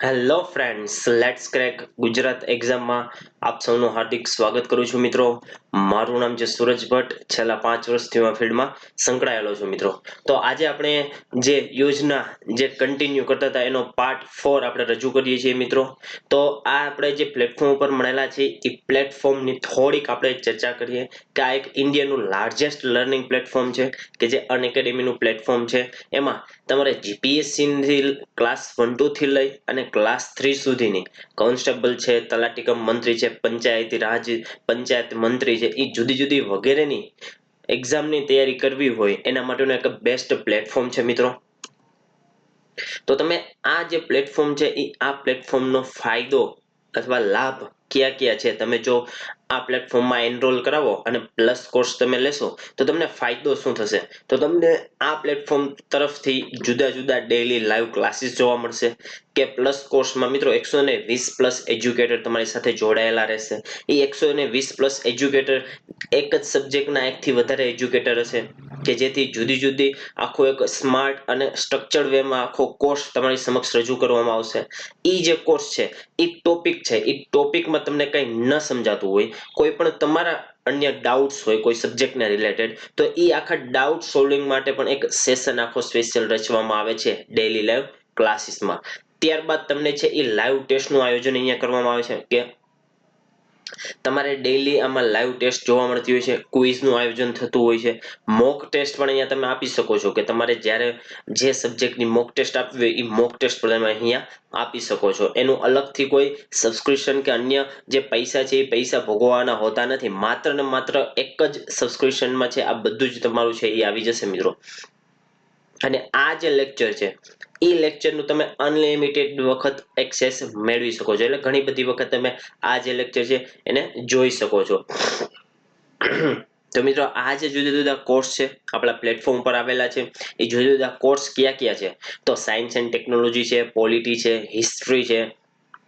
Hello friends, let's crack Gujarat એક્ઝામમાં આપ સૌનું હાર્દિક સ્વાગત કરું છું મિત્રો. મારું નામ છે સૂરજ ભટ્ટ. છેલ્લા 5 વર્ષથી હું આ ફિલ્ડમાં સંકળાયેલો છું મિત્રો. તો આજે આપણે જે યોજના જે કન્ટિન્યુ કરતા હતા એનો પાર્ટ 4 આપણે રજૂ કરીએ છીએ મિત્રો. તો આ આપણે જે પ્લેટફોર્મ ઉપર મળેલા છે એ પ્લેટફોર્મની થોડીક આપણે ચર્ચા કરીએ કે આ એક ઇન્ડિયાનું લાર્જેસ્ટ લર્નિંગ પ્લેટફોર્મ છે કે જે અનએકેડમીનું પ્લેટફોર્મ છે. એમાં તમારે જીપીએસસી ક્લાસ 1-2 થી લઈ અને ક્લાસ 3 સુધીની કોન્સ્ટેબલ છે, તલાટી કમ મંત્રી છે, પંચાયતી રાજ પંચાયત મંત્રી છે, એ જુદી જુદી વગેરેની એક્ઝામની તૈયારી કરવી હોય એના માટેનું એક બેસ્ટ પ્લેટફોર્મ છે મિત્રો. તો તમે આ જે પ્લેટફોર્મ છે એ આ પ્લેટફોર્મનો ફાયદો અથવા લાભ કયા કયા છે તમે જો આ પ્લેટફોર્મમાં એનરોલ કરાવો અને પ્લસ કોર્સ તમે લેશો તો તમને ફાયદો શું થશે. તો તમને આ પ્લેટફોર્મ તરફથી જુદા જુદા ડેઈલી લાઈવ ક્લાસીસ જોવા મળશે કે પ્લસ કોર્સમાં મિત્રો 120 પ્લસ એજ્યુકેટર તમારી સાથે જોડાયેલા રહેશે. એ 120 પ્લસ એજ્યુકેટર એક જ સબ્જેક્ટના એકથી વધારે એજ્યુકેટર હશે કે જેથી જુદી જુદી આખો એક સ્માર્ટ અને સ્ટ્રક્ચર્ડ વેમાં આખો કોર્સ તમારી સમક્ષ રજૂ કરવામાં આવશે. એ જે કોર્સ છે એ ટોપિક છે, એ ટોપિકમાં તમને કંઈ ન સમજાતું હોય, કોઈ પણ તમારા અન્ય ડાઉટ્સ હોય કોઈ સબ્જેક્ટને રિલેટેડ, તો એ આખા ડાઉટ સોલ્વિંગ માટે પણ એક સેશન આખો સ્પેશિયલ રચવામાં આવે છે ડેઈલી લાઈવ ક્લાસીસમાં. ત્યારબાદ તમને છે એ લાઈવ ટેસ્ટનું આયોજન અહીંયા કરવામાં આવે છે કે તમારે ડેઈલી આમાં લાઈવ ટેસ્ટ જોવા મળતી હોય છે, ક્વિઝનું આયોજન થતું હોય છે, મોક ટેસ્ટ પણ અહીંયા તમે આપી શકો છો કે તમારે જ્યારે જે સબ્જેક્ટની મોક ટેસ્ટ આપવી હોય એ મોક ટેસ્ટ પણ તમે અહીંયા આપી શકો છો. એનું અલગથી કોઈ સબસ્ક્રિપ્શન કે અન્ય જે પૈસા છે એ પૈસા ભોગવવાના હોતા નથી. માત્ર ને માત્ર એક જ સબસ્ક્રિપ્શનમાં છે આ બધું જ તમારું છે એ આવી જશે મિત્રો. અને આ જે લેક્ચર છે એ લેક્ચરનું તમે અનલિમિટેડ વખત એક્સેસ મેળવી શકો છો. એટલે ઘણી બધી વખત તમે આ જે લેક્ચર છે એને જોઈ શકો છો. તો મિત્રો આ જે જુદા જુદા કોર્સ છે આપણા પ્લેટફોર્મ પર આવેલા છે એ જુદા જુદા કોર્સ કયા કયા છે. તો સાયન્સ એન્ડ ટેકનોલોજી છે, પોલિટી છે, હિસ્ટ્રી છે,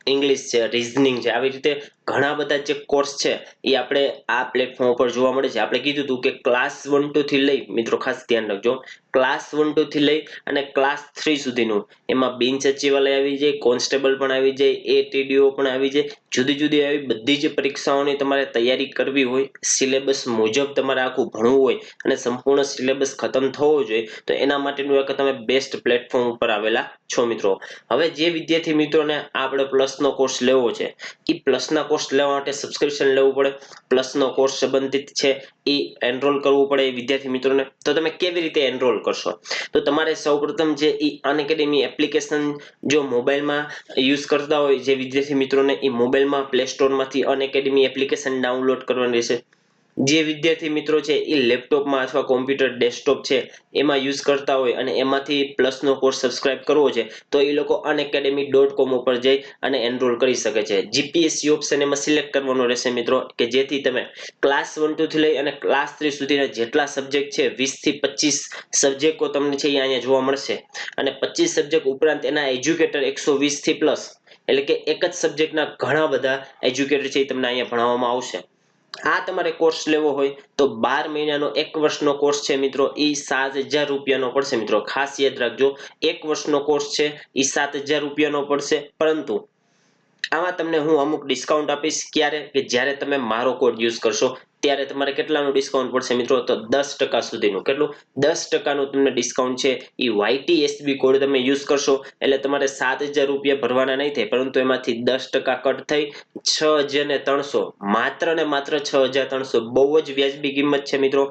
ઇંગ્લિશ છે, રીઝનિંગ છે, આવી રીતે ઘણા બધા જે કોર્સ છે એ આપણે આ પ્લેટફોર્મ ઉપર જોવા મળે છે. આપણે કીધું હતું કે ક્લાસ 1-2 થી લઈ મિત્રો ખાસ ધ્યાન રાખજો, ક્લાસ 1-2 થી લઈ અને ક્લાસ 3 સુધીનું એમાં બિન સચિવાલય આવી જાય, કોન્સ્ટેબલ પણ આવી જાય, એટીડીઓ પણ આવી જાય, જુદી જુદી આવી બધી જ પરીક્ષાઓની તમારે તૈયારી કરવી હોય, સિલેબસ મુજબ તમારે આખું ભણવું હોય અને સંપૂર્ણ સિલેબસ ખતમ થવો જોઈએ તો એના માટેનું એક તમે બેસ્ટ પ્લેટફોર્મ ઉપર આવેલા છો મિત્રો. હવે જે વિદ્યાર્થી મિત્રોને આપણે પ્લસનો કોર્સ લેવો છે એ પ્લસના કોર્સ લેવા માટે સબસ્ક્રિપ્શન લેવું પડે, પ્લસનો કોર્સ સંબંધિત છે એ એનરોલ કરવું પડે એ વિદ્યાર્થી મિત્રોને. તો તમે કેવી રીતે એનરોલ કરશો? તો તમારે સૌપ્રથમ જે એ અનએકેડમી એપ્લિકેશન જો મોબાઈલમાં યુઝ કરતા હોય જે વિદ્યાર્થી મિત્રોને એ મોબાઈલમાં પ્લે સ્ટોરમાંથી અનએકેડમી એપ્લિકેશન ડાઉનલોડ કરવાની રહેશે. જે વિદ્યાર્થી મિત્રો છે એ લેપટોપમાં અથવા કોમ્પ્યુટર ડેસ્કટોપ છે એમાં યુઝ કરતા હોય અને એમાંથી પ્લસનો કોર્સ સબસ્ક્રાઇબ કરવો છે તો એ લોકો unacademy.com ઉપર જઈ અને એનરોલ કરી શકે છે. જીપીએસસી ઓપ્શન એમાં સિલેક્ટ કરવાનો રહેશે મિત્રો કે જેથી તમે ક્લાસ 1-2 થી લઈ અને ક્લાસ 3 સુધીના જેટલા સબ્જેક્ટ છે 20 થી 25 સબ્જેક્ટો તમને છે અહીંયા જોવા મળશે અને 25 સબ્જેક્ટ ઉપરાંત એના એજ્યુકેટર 120 થી પ્લસ, એટલે કે એક જ સબ્જેક્ટના ઘણા બધા એજ્યુકેટર છે એ તમને અહીંયા ભણાવવામાં આવશે. આ તમારે કોર્સ લેવો હોય તો 12 મહિનાનો 1 વર્ષનો કોર્સ છે મિત્રો એ 7,000 રૂપિયાનો પડશે મિત્રો. ખાસ યાદ રાખજો, 1 વર્ષનો કોર્સ છે એ 7,000 રૂપિયાનો પડશે. પરંતુ આમાં તમને હું અમુક ડિસ્કાઉન્ટ આપીશ. ક્યારે? કે જ્યારે તમે મારો કોડ યુઝ કરશો ત્યારે તમારે કેટલાનું ડિસ્કાઉન્ટ પડશે મિત્રો? તો 10% સુધીનું. કેટલું? 10%નું તમને ડિસ્કાઉન્ટ છે એ YTSB કોડ તમે યુઝ કરશો એટલે તમારે 7,000 રૂપિયા ભરવાના નહીં થાય, પરંતુ એમાંથી 10% કટ થઈ 6,300, માત્ર ને માત્ર 6,300. બહુ જ વ્યાજબી કિંમત છે મિત્રો.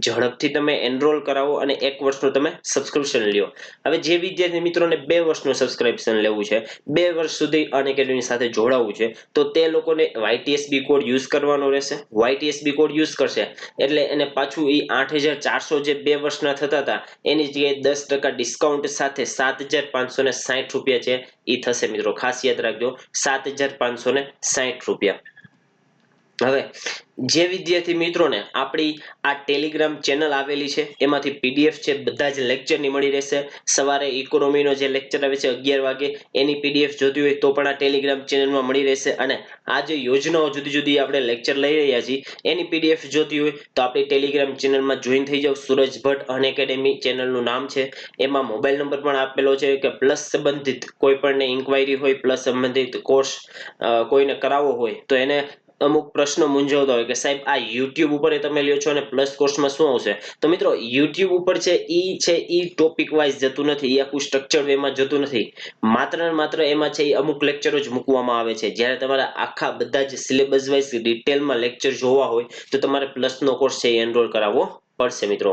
ઝડપથી તમે એનરોલ કરાવો અને 1 વર્ષનું તમે સબસ્ક્રિપ્શન લ્યો. હવે જે વિદ્યાર્થી મિત્રોને 2 વર્ષનું સબસ્ક્રિપ્શન લેવું છે, 2 વર્ષ સુધી અનએકેડમી સાથે જોડાવવું છે, તો તે લોકોને YTSB કોડ યુઝ કરવાનો રહેશે. YTSB કોડ યુઝ કરશે એટલે એને પાછું એ 8,400 જે 2 વર્ષના થતા હતા એની જગ્યાએ 10% ડિસ્કાઉન્ટ સાથે 7,560 રૂપિયા છે એ થશે મિત્રો. ખાસ યાદ રાખજો, 7,560 રૂપિયા. હવે જે વિદ્યાર્થી મિત્રોને આપણી આ ટેલિગ્રામ ચેનલ આવેલી છે એમાંથી પીડીએફ છે બધા જ લેક્ચરની મળી રહેશે. સવારે ઇકોનોમીનો જે લેક્ચર આવે છે 11 વાગે એની પીડીએફ જોતી હોય તો પણ આ ટેલિગ્રામ ચેનલમાં મળી રહેશે. અને આ જે યોજનાઓ જુદી જુદી આપણે લેક્ચર લઈ રહ્યા છીએ એની પીડીએફ જોતી હોય તો આપણી ટેલિગ્રામ ચેનલમાં જોઈન થઈ જાવ. સૂરજ ભટ્ટ અનએકેડમી ચેનલનું નામ છે. એમાં મોબાઈલ નંબર પણ આપેલો છે કે પ્લસ સંબંધિત કોઈ પણને ઇન્ક્વાયરી હોય, પ્લસ સંબંધિત કોર્સ કોઈને કરાવવો હોય તો એને અમુક પ્રશ્નો મૂંઝવતા હોય કે સાહેબ આ યુટ્યુબ ઉપર તમે લ્યો છો અને પ્લસ કોર્સમાં શું આવશે? તો મિત્રો યુટ્યુબ ઉપર ઈ ટોપિક વાઇઝ જતું નથી, એ આખું સ્ટ્રક્ચર વેમાં જતું નથી. માત્ર ને માત્ર એમાં છે એ અમુક લેક્ચરો જ મૂકવામાં આવે છે. જ્યારે તમારે આખા બધા જ સિલેબસ વાઇઝ ડિટેલમાં લેક્ચર જોવા હોય તો તમારે પ્લસનો કોર્સ છે એ એનરોલ કરાવવો પડશે મિત્રો.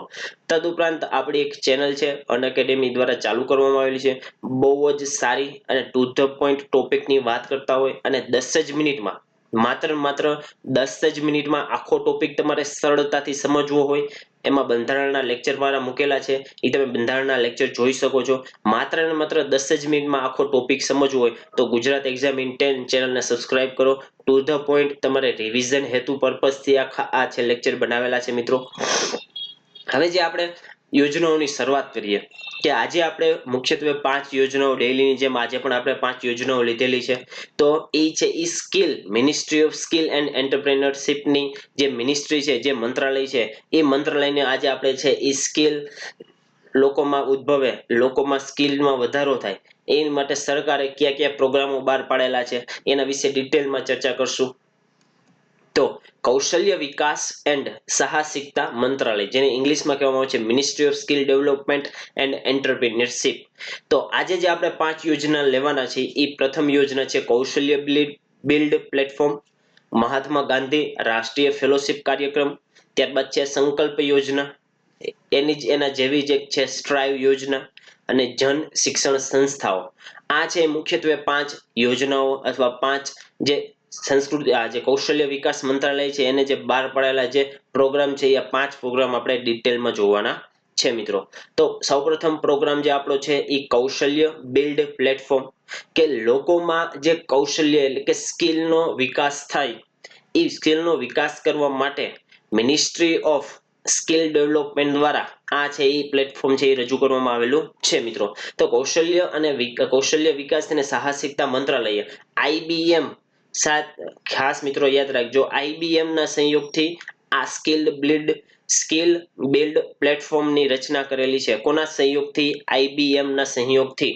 તદુપરાંત આપણી એક ચેનલ છે અનએકેડમી દ્વારા ચાલુ કરવામાં આવેલી છે. બહુ જ સારી અને ટુ ધ પોઈન્ટ ટોપિકની વાત કરતા હોય અને 10 જ મિનિટમાં માત્ર 10 જ મિનિટમાં આખો ટોપિક તમારે સરળતાથી સમજવો હોય. એમાં બંધારણના લેક્ચર મારા મૂકેલા છે, એ તમે બંધારણના લેક્ચર જોઈ શકો છો. માત્ર ને માત્ર 10 જ મિનિટમાં આખો ટોપિક સમજવો હોય તો ગુજરાત એક્ઝામ ઇન્ટેન ચેનલને સબસ્ક્રાઇબ કરો. ટુ ધ પોઈન્ટ તમારે રિવિઝન હેતુ પર્પઝથી આ છે લેક્ચર બનાવેલા છે મિત્રો. હવે જે આપણે યોજનાઓની શરૂઆત કરીએ કે આજે આપણે મુખ્યત્વે 5 યોજનાઓ ડેઈલીની જેમ આજે પણ આપણે 5 યોજનાઓ લીધેલી છે. તો એ છે ઈ skill ministry of skill and એન્ટરપ્રેન્યોરશિપની જે મિનિસ્ટ્રી છે, જે મંત્રાલય છે, એ મંત્રાલયને આજે આપણે છે ઈ સ્કિલ લોકોમાં ઉદ્ભવે, લોકોમાં સ્કિલમાં વધારો થાય એ માટે સરકારે કયા કયા પ્રોગ્રામો બહાર પાડેલા છે એના વિશે ડિટેલમાં ચર્ચા કરશું. તો કૌશલ્ય વિકાસ એન્ડ સાહસિકતા મંત્રાલય, જેને ઇંગ્લિશમાં કહેવામાં આવે છે ministry of skill development and entrepreneurship. તો આજે જે આપણે 5 યોજના લેવાના છે એ પ્રથમ યોજના છે કૌશલ્ય બિલ્ડ પ્લેટફોર્મ, મહાત્મા ગાંધી રાષ્ટ્રીય ફેલોશિપ કાર્યક્રમ, ત્યારબાદ છે સંકલ્પ યોજના, એના જેવી જ એક છે સ્ટ્રાઈવ યોજના અને જન શિક્ષણ સંસ્થાઓ. આ છે મુખ્યત્વે 5 યોજનાઓ અથવા 5 જે સંસ્કૃતિ આ જે કૌશલ્ય વિકાસ મંત્રાલય છે એને જે બહાર પાડેલા જે પ્રોગ્રામ છે એ 5 પ્રોગ્રામ આપણે ડિટેલમાં જોવાના છે મિત્રો. તો સૌપ્રથમ પ્રોગ્રામ જે આપણો છે એ કૌશલ્ય બિલ્ડ પ્લેટફોર્મ, કે લોકોમાં જે કૌશલ્ય એટલે કે સ્કિલનો વિકાસ થાય એ સ્કિલનો વિકાસ કરવા માટે મિનિસ્ટ્રી ઓફ સ્કિલ ડેવલપમેન્ટ દ્વારા આ છે એ પ્લેટફોર્મ છે એ રજૂ કરવામાં આવેલું છે મિત્રો. તો કૌશલ્ય વિકાસ અને સાહસિકતા મંત્રાલય આઈબીએમ ખાસ મિત્રો યાદ રાખજો, આઈબીએમ ના સંયોગથી આ સ્કિલ બિલ્ડ પ્લેટફોર્મની રચના કરેલી છે. કોના સંયોગથી? આઈબીએમ ના સંયોગથી.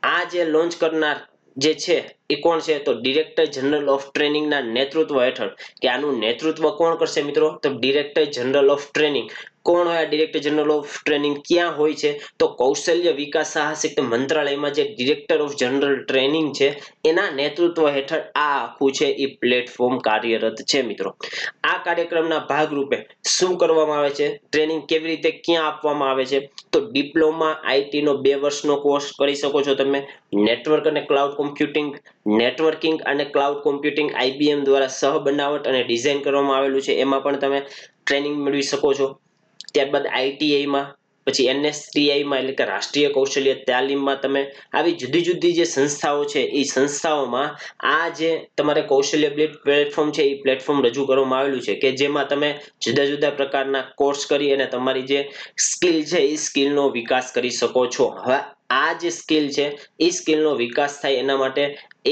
આ જે લોન્ચ કરનાર જે છે એ કોણ છે? તો ડિરેક્ટર જનરલ ઓફ ટ્રેનિંગ ના નેતૃત્વ હેઠળ. કે આનું નેતૃત્વ કોણ કરશે મિત્રો? તો ડિરેક્ટર જનરલ ઓફ ટ્રેનિંગ. કોણ હોય ડિરેક્ટર જનરલ ઓફ ટ્રેનિંગ? ક્યાં હોય છે? તો કૌશલ્ય વિકાસ સાહસિક મંત્રાલયમાં જે ડિરેક્ટર ઓફ જનરલ ટ્રેનિંગ છે એના નેતૃત્વ હેઠળ આ આખું છે એ પ્લેટફોર્મ કાર્યરત છે મિત્રો. આ કાર્યક્રમના ભાગરૂપે શું કરવામાં આવે છે? ટ્રેનિંગ કેવી રીતે ક્યાં આપવામાં આવે છે? તો ડિપ્લોમા આઈટી નો 2 વર્ષનો કોર્સ કરી શકો છો તમે. નેટવર્ક અને ક્લાઉડ કોમ્પ્યુટિંગ, નેટવર્કિંગ અને ક્લાઉડ કોમ્પ્યુટિંગ આઈબીએમ દ્વારા સહ બનાવટ અને ડિઝાઇન કરવામાં આવેલું છે, એમાં પણ તમે ટ્રેનિંગ મેળવી શકો છો. ત્યારબાદ આઈટીઆઈમાં, પછી એનએસટીઆઈમાં એટલે કે રાષ્ટ્રીય કૌશલ્ય તાલીમમાં તમે આવી જુદી જુદી જે સંસ્થાઓ છે એ સંસ્થાઓમાં આ જે તમારે કૌશલ્ય પ્લેટફોર્મ છે એ પ્લેટફોર્મ રજૂ કરવામાં આવેલું છે કે જેમાં તમે જુદા જુદા પ્રકારના કોર્સ કરી અને તમારી જે સ્કિલ છે એ સ્કિલનો વિકાસ કરી શકો છો. હવે આ જે સ્કિલ છે એ સ્કિલનો વિકાસ થાય એના માટે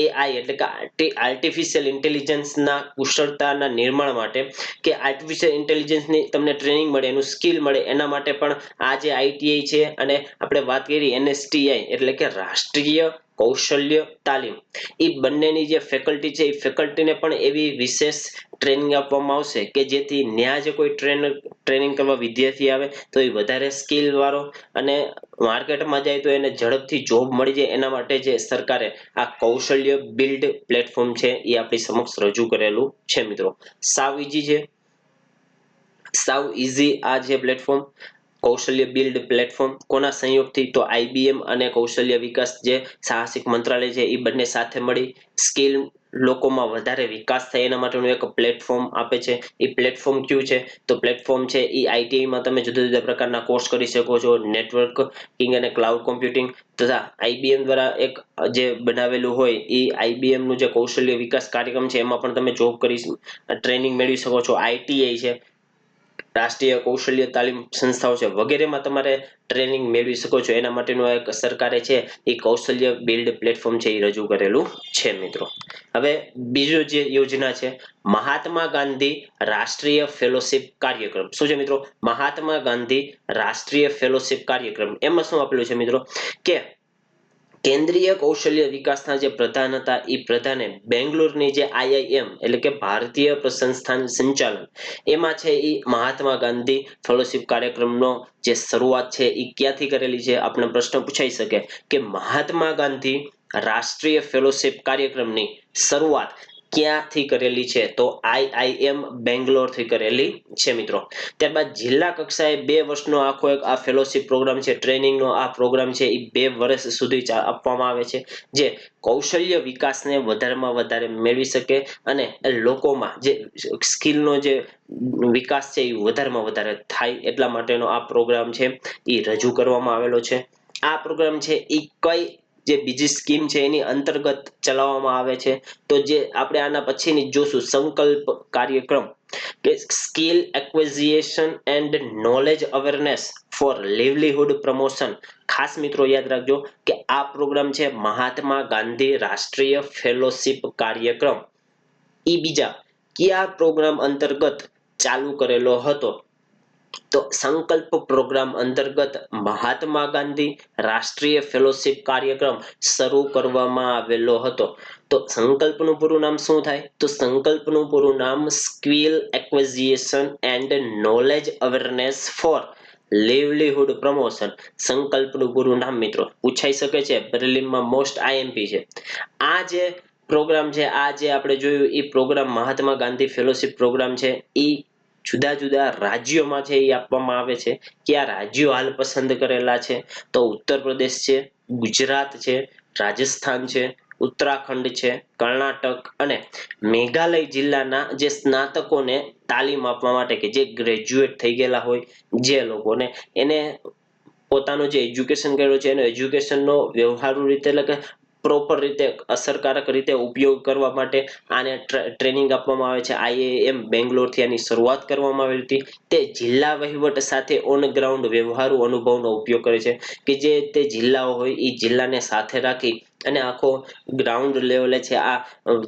એઆઈ એટલે કે આર્ટિફિશિયલ ઇન્ટેલિજન્સના કુશળતાના નિર્માણ માટે કે આર્ટિફિશિયલ ઇન્ટેલિજન્સની તમને ટ્રેનિંગ મળે, એનું સ્કિલ મળે એના માટે પણ આ જે આઈટીઆઈ છે અને આપણે વાત કરી એનએસટીઆઈ એટલે કે રાષ્ટ્રીય કૌશલ્ય તાલીમ, એ બંનેની જે ફેકલ્ટી છે એ ફેકલ્ટીને પણ એવી વિશેષ ટ્રેનિંગ આપવામાં આવશે કે જેથી ન્યા જે કોઈ ટ્રેનિંગ કરવા વિદ્યાર્થી આવે તો એ વધારે સ્કિલ વાળો અને માર્કેટમાં જાય તો એને ઝડપથી જોબ મળી જાય એના માટે જે સરકારે આ કૌશલ્ય બિલ્ડ પ્લેટફોર્મ છે એ આપણી સમક્ષ રજૂ કરેલું છે મિત્રો. સાવ ઈઝી છે, સાવ ઈઝી આ જે પ્લેટફોર્મ કૌશલ્ય બિલ્ડ પ્લેટફોર્મ. કોના સંયોગથી? તો આઈબીએમ અને કૌશલ્ય વિકાસ જે સાહસિક મંત્રાલય છે એ બંને સાથે મળી સ્કિલ લોકોમાં વધારે વિકાસ થાય એના માટેનું એક પ્લેટફોર્મ આપે છે. એ પ્લેટફોર્મ કયું છે? તો પ્લેટફોર્મ છે એ આઈટીઆઈમાં તમે જુદા જુદા પ્રકારના કોર્સ કરી શકો છો. નેટવર્કિંગ અને ક્લાઉડ કોમ્પ્યુટિંગ તથા આઈબીએમ દ્વારા એક જે બનાવેલું હોય એ આઈબીએમ નું જે કૌશલ્ય વિકાસ કાર્યક્રમ છે એમાં પણ તમે જોબ કરી ટ્રેનિંગ મેળવી શકો છો. આઈટીઆઈ છે, રાષ્ટ્રીય કૌશલ્ય તાલીમ સંસ્થાઓ છે, વગેરેમાં તમારે ટ્રેનિંગ મેળવી શકો છો. એના માટેનું એક સરકારે છે એ કૌશલ્ય બિલ્ડ પ્લેટફોર્મ છે એ રજૂ કરેલું છે મિત્રો. હવે બીજું જે યોજના છે મહાત્મા ગાંધી રાષ્ટ્રીય ફેલોશિપ કાર્યક્રમ. શું છે મિત્રો? મહાત્મા ગાંધી રાષ્ટ્રીય ફેલોશિપ કાર્યક્રમ. એમાં શું આપેલું છે મિત્રો કે કેન્દ્રીય કૌશલ્ય વિકાસના જે પ્રધાન હતા એ પ્રધાને બેંગ્લોરની જે આઈઆઈએમ એટલે કે ભારતીય સંસ્થાન સંચાલન એમાં છે એ મહાત્મા ગાંધી ફેલોશિપ કાર્યક્રમનો જે શરૂઆત છે એ ક્યાંથી કરેલી છે? આપણે પ્રશ્ન પૂછાઈ શકે કે મહાત્મા ગાંધી રાષ્ટ્રીય ફેલોશિપ કાર્યક્રમની શરૂઆત ક્યાંથી કરેલી છે? તો આઈઆઈએમ બેંગ્લોરથી કરેલી છે મિત્રો. ત્યારબાદ જિલ્લા કક્ષાએ 2 વર્ષનો આખો એક આ ફેલોશિપ પ્રોગ્રામ છે, ટ્રેનિંગનો આ પ્રોગ્રામ છે એ 2 વર્ષ સુધી આપવામાં આવે છે, જે કૌશલ્ય વિકાસને વધારેમાં વધારે મેળવી શકે અને લોકોમાં જે સ્કિલનો જે વિકાસ છે એ વધારેમાં વધારે થાય એટલા માટેનો આ પ્રોગ્રામ છે એ રજૂ કરવામાં આવેલો છે. આ પ્રોગ્રામ છે એ કઈ જે બીજી સ્કીમ છે એની અંતર્ગત ચલાવવામાં આવે છે? તો જે આપણે આના પછીની જોશું સંકલ્પ કાર્યક્રમ કે skill acquisition and knowledge awareness for livelihood promotion. ખાસ મિત્રો યાદ રાખજો કે આ પ્રોગ્રામ છે મહાત્મા ગાંધી રાષ્ટ્રીય ફેલોશિપ કાર્યક્રમ. ઈ બીજા કયા પ્રોગ્રામ અંતર્ગત ચાલુ કરેલો હતો? તો સંકલ્પ પ્રોગ્રામ અંતર્ગત મહાત્મા ગાંધી રાષ્ટ્રીય ફેલોશિપ કાર્યક્રમ શરૂ કરવામાં આવેલો હતો. તો સંકલ્પનું પૂરું નામ શું થાય? તો સંકલ્પનું પૂરું નામ skill acquisition and knowledge awareness for livelihood promotion. સંકલ્પનું પૂરું નામ મિત્રો પૂછાઈ શકે છે, પ્રિલિમમાં મોસ્ટ આઈએમપી છે. આ જે પ્રોગ્રામ છે, આ જે આપણે જોયું એ programme Mahatma Gandhi fellowship programme છે એ જુદા જુદા રાજ્યોમાં છે એ આપવામાં આવે છે. કયા રાજ્યો હાલ પસંદ કરેલા છે? તો ઉત્તર પ્રદેશ છે, ગુજરાત છે, રાજસ્થાન છે, ઉત્તરાખંડ છે, કર્ણાટક અને મેઘાલય જિલ્લાના જે સ્નાતકોને તાલીમ આપવા માટે કે જે ગ્રેજ્યુએટ થઈ ગયેલા હોય જે લોકોને એને પોતાનું જે એજ્યુકેશન કર્યું છે એનો એજ્યુકેશનનો વ્યવહારુ રીતે એટલે કે પ્રોપર રીતે અસરકારક રીતે ઉપયોગ કરવા માટે આને ટ્રેનિંગ આપવામાં આવે છે. આઈઆઈએમ બેંગ્લોરથી આની શરૂઆત કરવામાં આવી હતી. તે જિલ્લા વહીવટ સાથે ઓન ગ્રાઉન્ડ વ્યવહારુ અનુભવનો ઉપયોગ કરે છે કે જે તે જિલ્લાઓ હોય એ જિલ્લાને સાથે રાખી અને આખો ગ્રાઉન્ડ લેવલે છે આ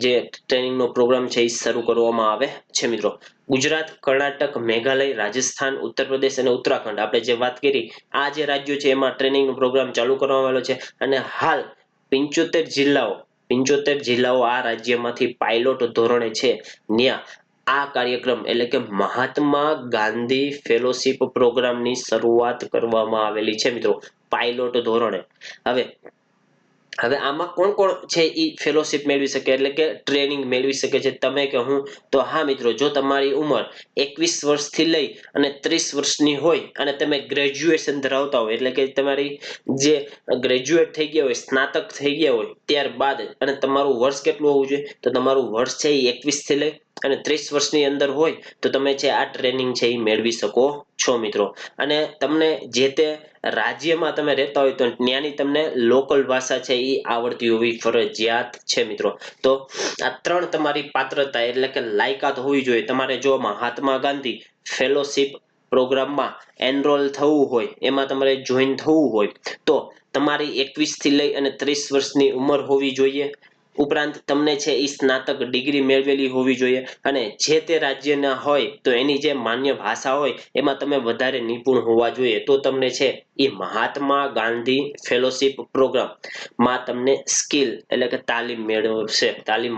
જે ટ્રેનિંગનો પ્રોગ્રામ છે એ શરૂ કરવામાં આવે છે મિત્રો. ગુજરાત, કર્ણાટક, મેઘાલય, રાજસ્થાન, ઉત્તર પ્રદેશ અને ઉત્તરાખંડ આપણે જે વાત કરી આ જે રાજ્યો છે એમાં ટ્રેનિંગનો પ્રોગ્રામ ચાલુ કરવામાં આવેલો છે અને હાલ 75 જિલ્લાઓ આ રાજ્યમાંથી પાયલોટ ધોરણે છે ત્યાં આ કાર્યક્રમ એટલે કે મહાત્મા ગાંધી ફેલોશિપ પ્રોગ્રામની શરૂઆત કરવામાં આવેલી છે મિત્રો, પાયલોટ ધોરણે. હવે આમાં કોણ કોણ છે એ ફેલોશિપ મેળવી શકે એટલે કે ટ્રેનિંગ મેળવી શકે છે, તમે કે હું? તો હા મિત્રો, જો તમારી ઉંમર 21 વર્ષથી લઈ અને 30 વર્ષની હોય અને તમે ગ્રેજ્યુએશન ધરાવતા હોય એટલે કે તમારી જે ગ્રેજ્યુએટ થઈ ગયા હોય, સ્નાતક થઈ ગયા હોય ત્યારબાદ અને તમારું વર્ષ કેટલું હોવું જોઈએ? તો તમારું વર્ષ છે એ 21 થી લઈ અને 30 વર્ષની અંદર હોય તો તમે છે આ ટ્રેનિંગ છે એ મેળવી શકો છો મિત્રો. અને તમને જે તે રાજ્યમાં તમે રહેતા હોય તો ત્યાંની તમને લોકલ ભાષા છે એ આવડતી હોવી ફરજિયાત છે મિત્રો. તો આ 3 તમારી પાત્રતા એટલે કે લાયકાત હોવી જોઈએ. તમારે જો મહાત્મા ગાંધી ફેલોશિપ પ્રોગ્રામમાં એનરોલ થવું હોય, એમાં તમારે જોઈન થવું હોય તો તમારી 21 થી લઈ અને 30 વર્ષની ઉંમર હોવી જોઈએ. ઉપરાંત તમને છે એ સ્નાતક ડિગ્રી મેળવેલી હોવી જોઈએ અને જે તે રાજ્યના હોય તો એની જે માન્ય ભાષા હોય એમાં તમે વધારે નિપુણ હોવા જોઈએ તો તમને છે એ મહાત્મા ગાંધી ફેલોશિપ પ્રોગ્રામ માં તમને સ્કિલ એટલે કે તાલીમ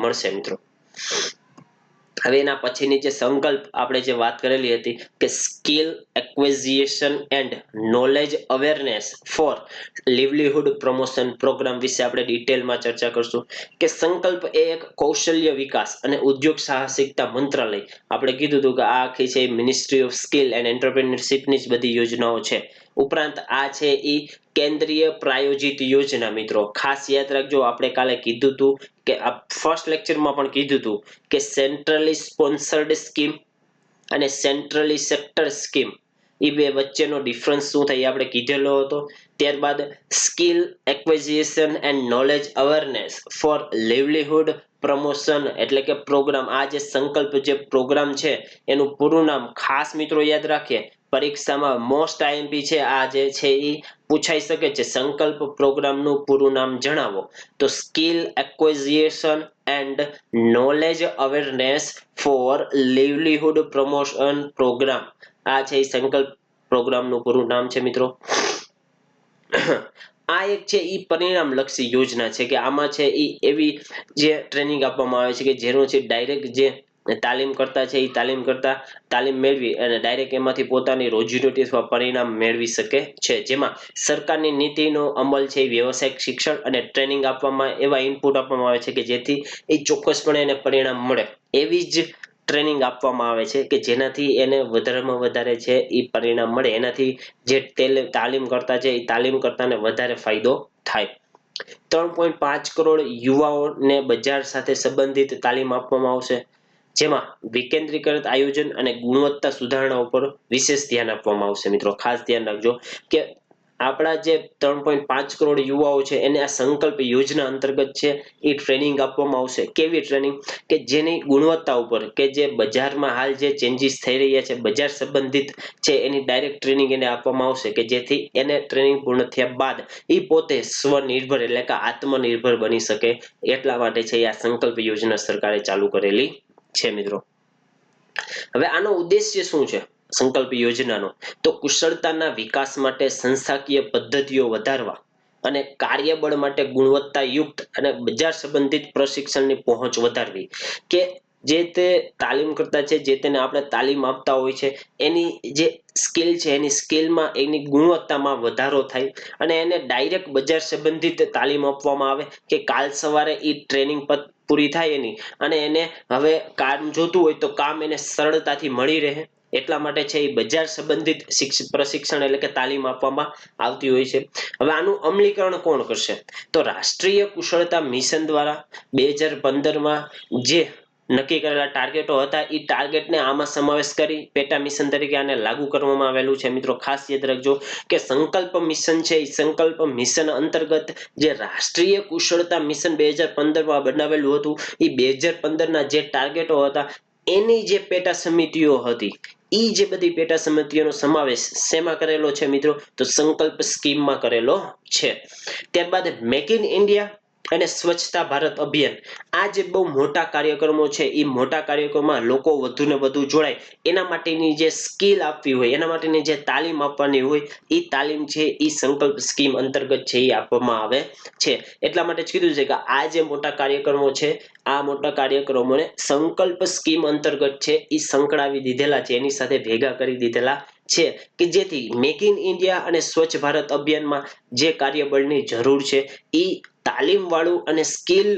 મળશે મિત્રો. હવે એના પછીની જે સંકલ્પ આપણે જે વાત કરેલી હતી કે skill acquisition and knowledge awareness for livelihood promotion program વિશે આપણે ડિટેલમાં ચર્ચા કરશું. કે સંકલ્પ એ એક કૌશલ્ય વિકાસ અને ઉદ્યોગ સાહસિકતા મંત્રાલય, આપણે કીધું હતું કે આ આખી છે મિનિસ્ટ્રી ઓફ સ્કિલ એન્ડ એન્ટરપ્રેન્યોરશિપની જ બધી યોજનાઓ છે. ઉપરાંત આ છે એ કેન્દ્રીય પ્રાયોજિત યોજના મિત્રો, ખાસ યાદ રાખજો આપણે કાલે કીધું હતું કે આ ફર્સ્ટ લેક્ચરમાં પણ કીધું હતું કે સેન્ટ્રલી સ્પોન્સર્ડ સ્કીમ અને સેન્ટ્રલી સેક્ટર સ્કીમ એ બે વચ્ચેનો ડિફરન્સ શું થાય એ આપણે કીધેલો હતો. ત્યારબાદ skill acquisition and knowledge awareness for livelihood promotion એટલે કે પ્રોગ્રામ. આ જે સંકલ્પ જે પ્રોગ્રામ છે એનું પૂરું નામ ખાસ મિત્રો યાદ રાખીએ, પરીક્ષામાં મોસ્ટ આઈએમપી છે આ જે છે એ પૂછાઈ શકે છે. સંકલ્પ પ્રોગ્રામનું પૂરું નામ જણાવો. તો skill acquisition and knowledge awareness for livelihood promotion program. આ છે એ સંકલ્પ પ્રોગ્રામનું પૂરું નામ છે મિત્રો. આ એક છે એ પરિણામ લક્ષી યોજના છે કે આમાં છે એ એવી જે ટ્રેનિંગ આપવામાં આવે છે કે જેનો છે ડાયરેક્ટ જે તાલીમ કરતા છે એ તાલીમ મેળવી અને ડાયરેક્ટ એમાંથી પોતાની રોજીરોટી અથવા પરિણામ મેળવી શકે છે. જેમાં સરકારની નીતિનો અમલ છે એ વ્યવસાયિક શિક્ષણ અને ટ્રેનિંગ આપવામાં એવા ઇનપુટ આપવામાં આવે છે કે જેથી એ ચોક્કસપણે એને પરિણામ મળે એવી જ ટ્રેનિંગ આપવામાં આવે છે કે જેનાથી એને વધારેમાં વધારે છે એ પરિણામ મળે, એનાથી જે તાલીમ કરતા છે એ તાલીમ કરતાને વધારે ફાયદો થાય. 3.5 કરોડ યુવાઓને બજાર સાથે સંબંધિત તાલીમ આપવામાં આવશે, જેમાં વિકેન્દ્રીકૃત આયોજન અને ગુણવત્તા સુધારણા ઉપર વિશેષ ધ્યાન આપવામાં આવશે. મિત્રો ખાસ ધ્યાન રાખજો કે આપણા જે 3.5 કરોડ યુવાઓ છે એને આ સંકલ્પ યોજના અંતર્ગત છે એ ટ્રેનિંગ આપવામાં આવશે. કેવી ટ્રેનિંગ? કે જેની ગુણવત્તા ઉપર કે જે બજારમાં હાલ જે ચેન્જીસ થઈ રહ્યા છે બજાર સંબંધિત છે એની ડાયરેક્ટ ટ્રેનિંગ એને આપવામાં આવશે કે જેથી એને ટ્રેનિંગ પૂર્ણ થયા બાદ એ પોતે સ્વનિર્ભર એટલે કે આત્મનિર્ભર બની શકે. એટલા માટે છે આ સંકલ્પ યોજના સરકારે ચાલુ કરેલી છે મિત્રો. હવે આનો ઉદ્દેશ્ય શું છે સંકલ્પ યોજનાનો? તો કુશળતાના વિકાસ માટે સંસ્થાકીય પદ્ધતિઓ વધારવા અને કાર્યબળ માટે ગુણવત્તાયુક્ત અને બજાર સંબંધિત પ્રશિક્ષણની પહોંચ વધારવી. કે જે તે તાલીમ કરતા છે જે તેને આપણે તાલીમ આપતા હોય છે એની જે સ્કિલ છે એની સ્કિલમાં એની ગુણવત્તામાં વધારો થાય અને એને ડાયરેક્ટ બજાર સંબંધિત તાલીમ આપવામાં આવે કે કાલ સવારે એ ટ્રેનિંગ પૂરી થાય એની અને એને હવે કામ જોતું હોય તો કામ એને સરળતાથી મળી રહે. એટલા માટે છે એ બજાર સંબંધિત પ્રશિક્ષણ એટલે કે તાલીમ આપવામાં આવતી હોય છે. હવે આનું અમલીકરણ કોણ કરશે? તો રાષ્ટ્રીય કુશળતા મિશન દ્વારા 2015માં જે નક્કી કરેલા ટાર્ગેટો હતા એ ટાર્ગેટને આમાં સમાવેશ કરી પેટા મિશન તરીકે આને લાગુ કરવામાં આવેલું છે. મિત્રો ખાસ યાદ રાખજો કે સંકલ્પ મિશન છે એ સંકલ્પ મિશન અંતર્ગત જે રાષ્ટ્રીય કુશળતા મિશન 2015માં બનાવેલું હતું એ 2015ના જે ટાર્ગેટો હતા એની જે પેટા સમિતિઓ હતી ઈ જે બધી પેટા સમિતિઓનો સમાવેશ શેમાં કરેલો છે મિત્રો? તો સંકલ્પ સ્કીમમાં કરેલો છે. ત્યારબાદ મેક ઇન ઇન્ડિયા અને સ્વચ્છતા ભારત અભિયાન, આ જે બહુ મોટા કાર્યક્રમો છે એ મોટા કાર્યક્રમોમાં લોકો વધુ ને વધુ જોડાય એના માટેની જે સ્કિલ આપવી હોય એના માટેની જે તાલીમ આપવાની હોય એ તાલીમ છે એ સંકલ્પ સ્કીમ અંતર્ગત છે એ આપવામાં આવે છે. એટલા માટે જ કીધું છે કે આ જે મોટા કાર્યક્રમો છે આ મોટા કાર્યક્રમોને સંકલ્પ સ્કીમ અંતર્ગત છે એ સંકળાવી દીધેલા છે, એની સાથે ભેગા કરી દીધેલા છે કે જેથી મેક ઇન ઇન્ડિયા અને સ્વચ્છ ભારત અભિયાનમાં જે કાર્યબળની જરૂર છે એ તાલીમ વાળું અને સ્કિલ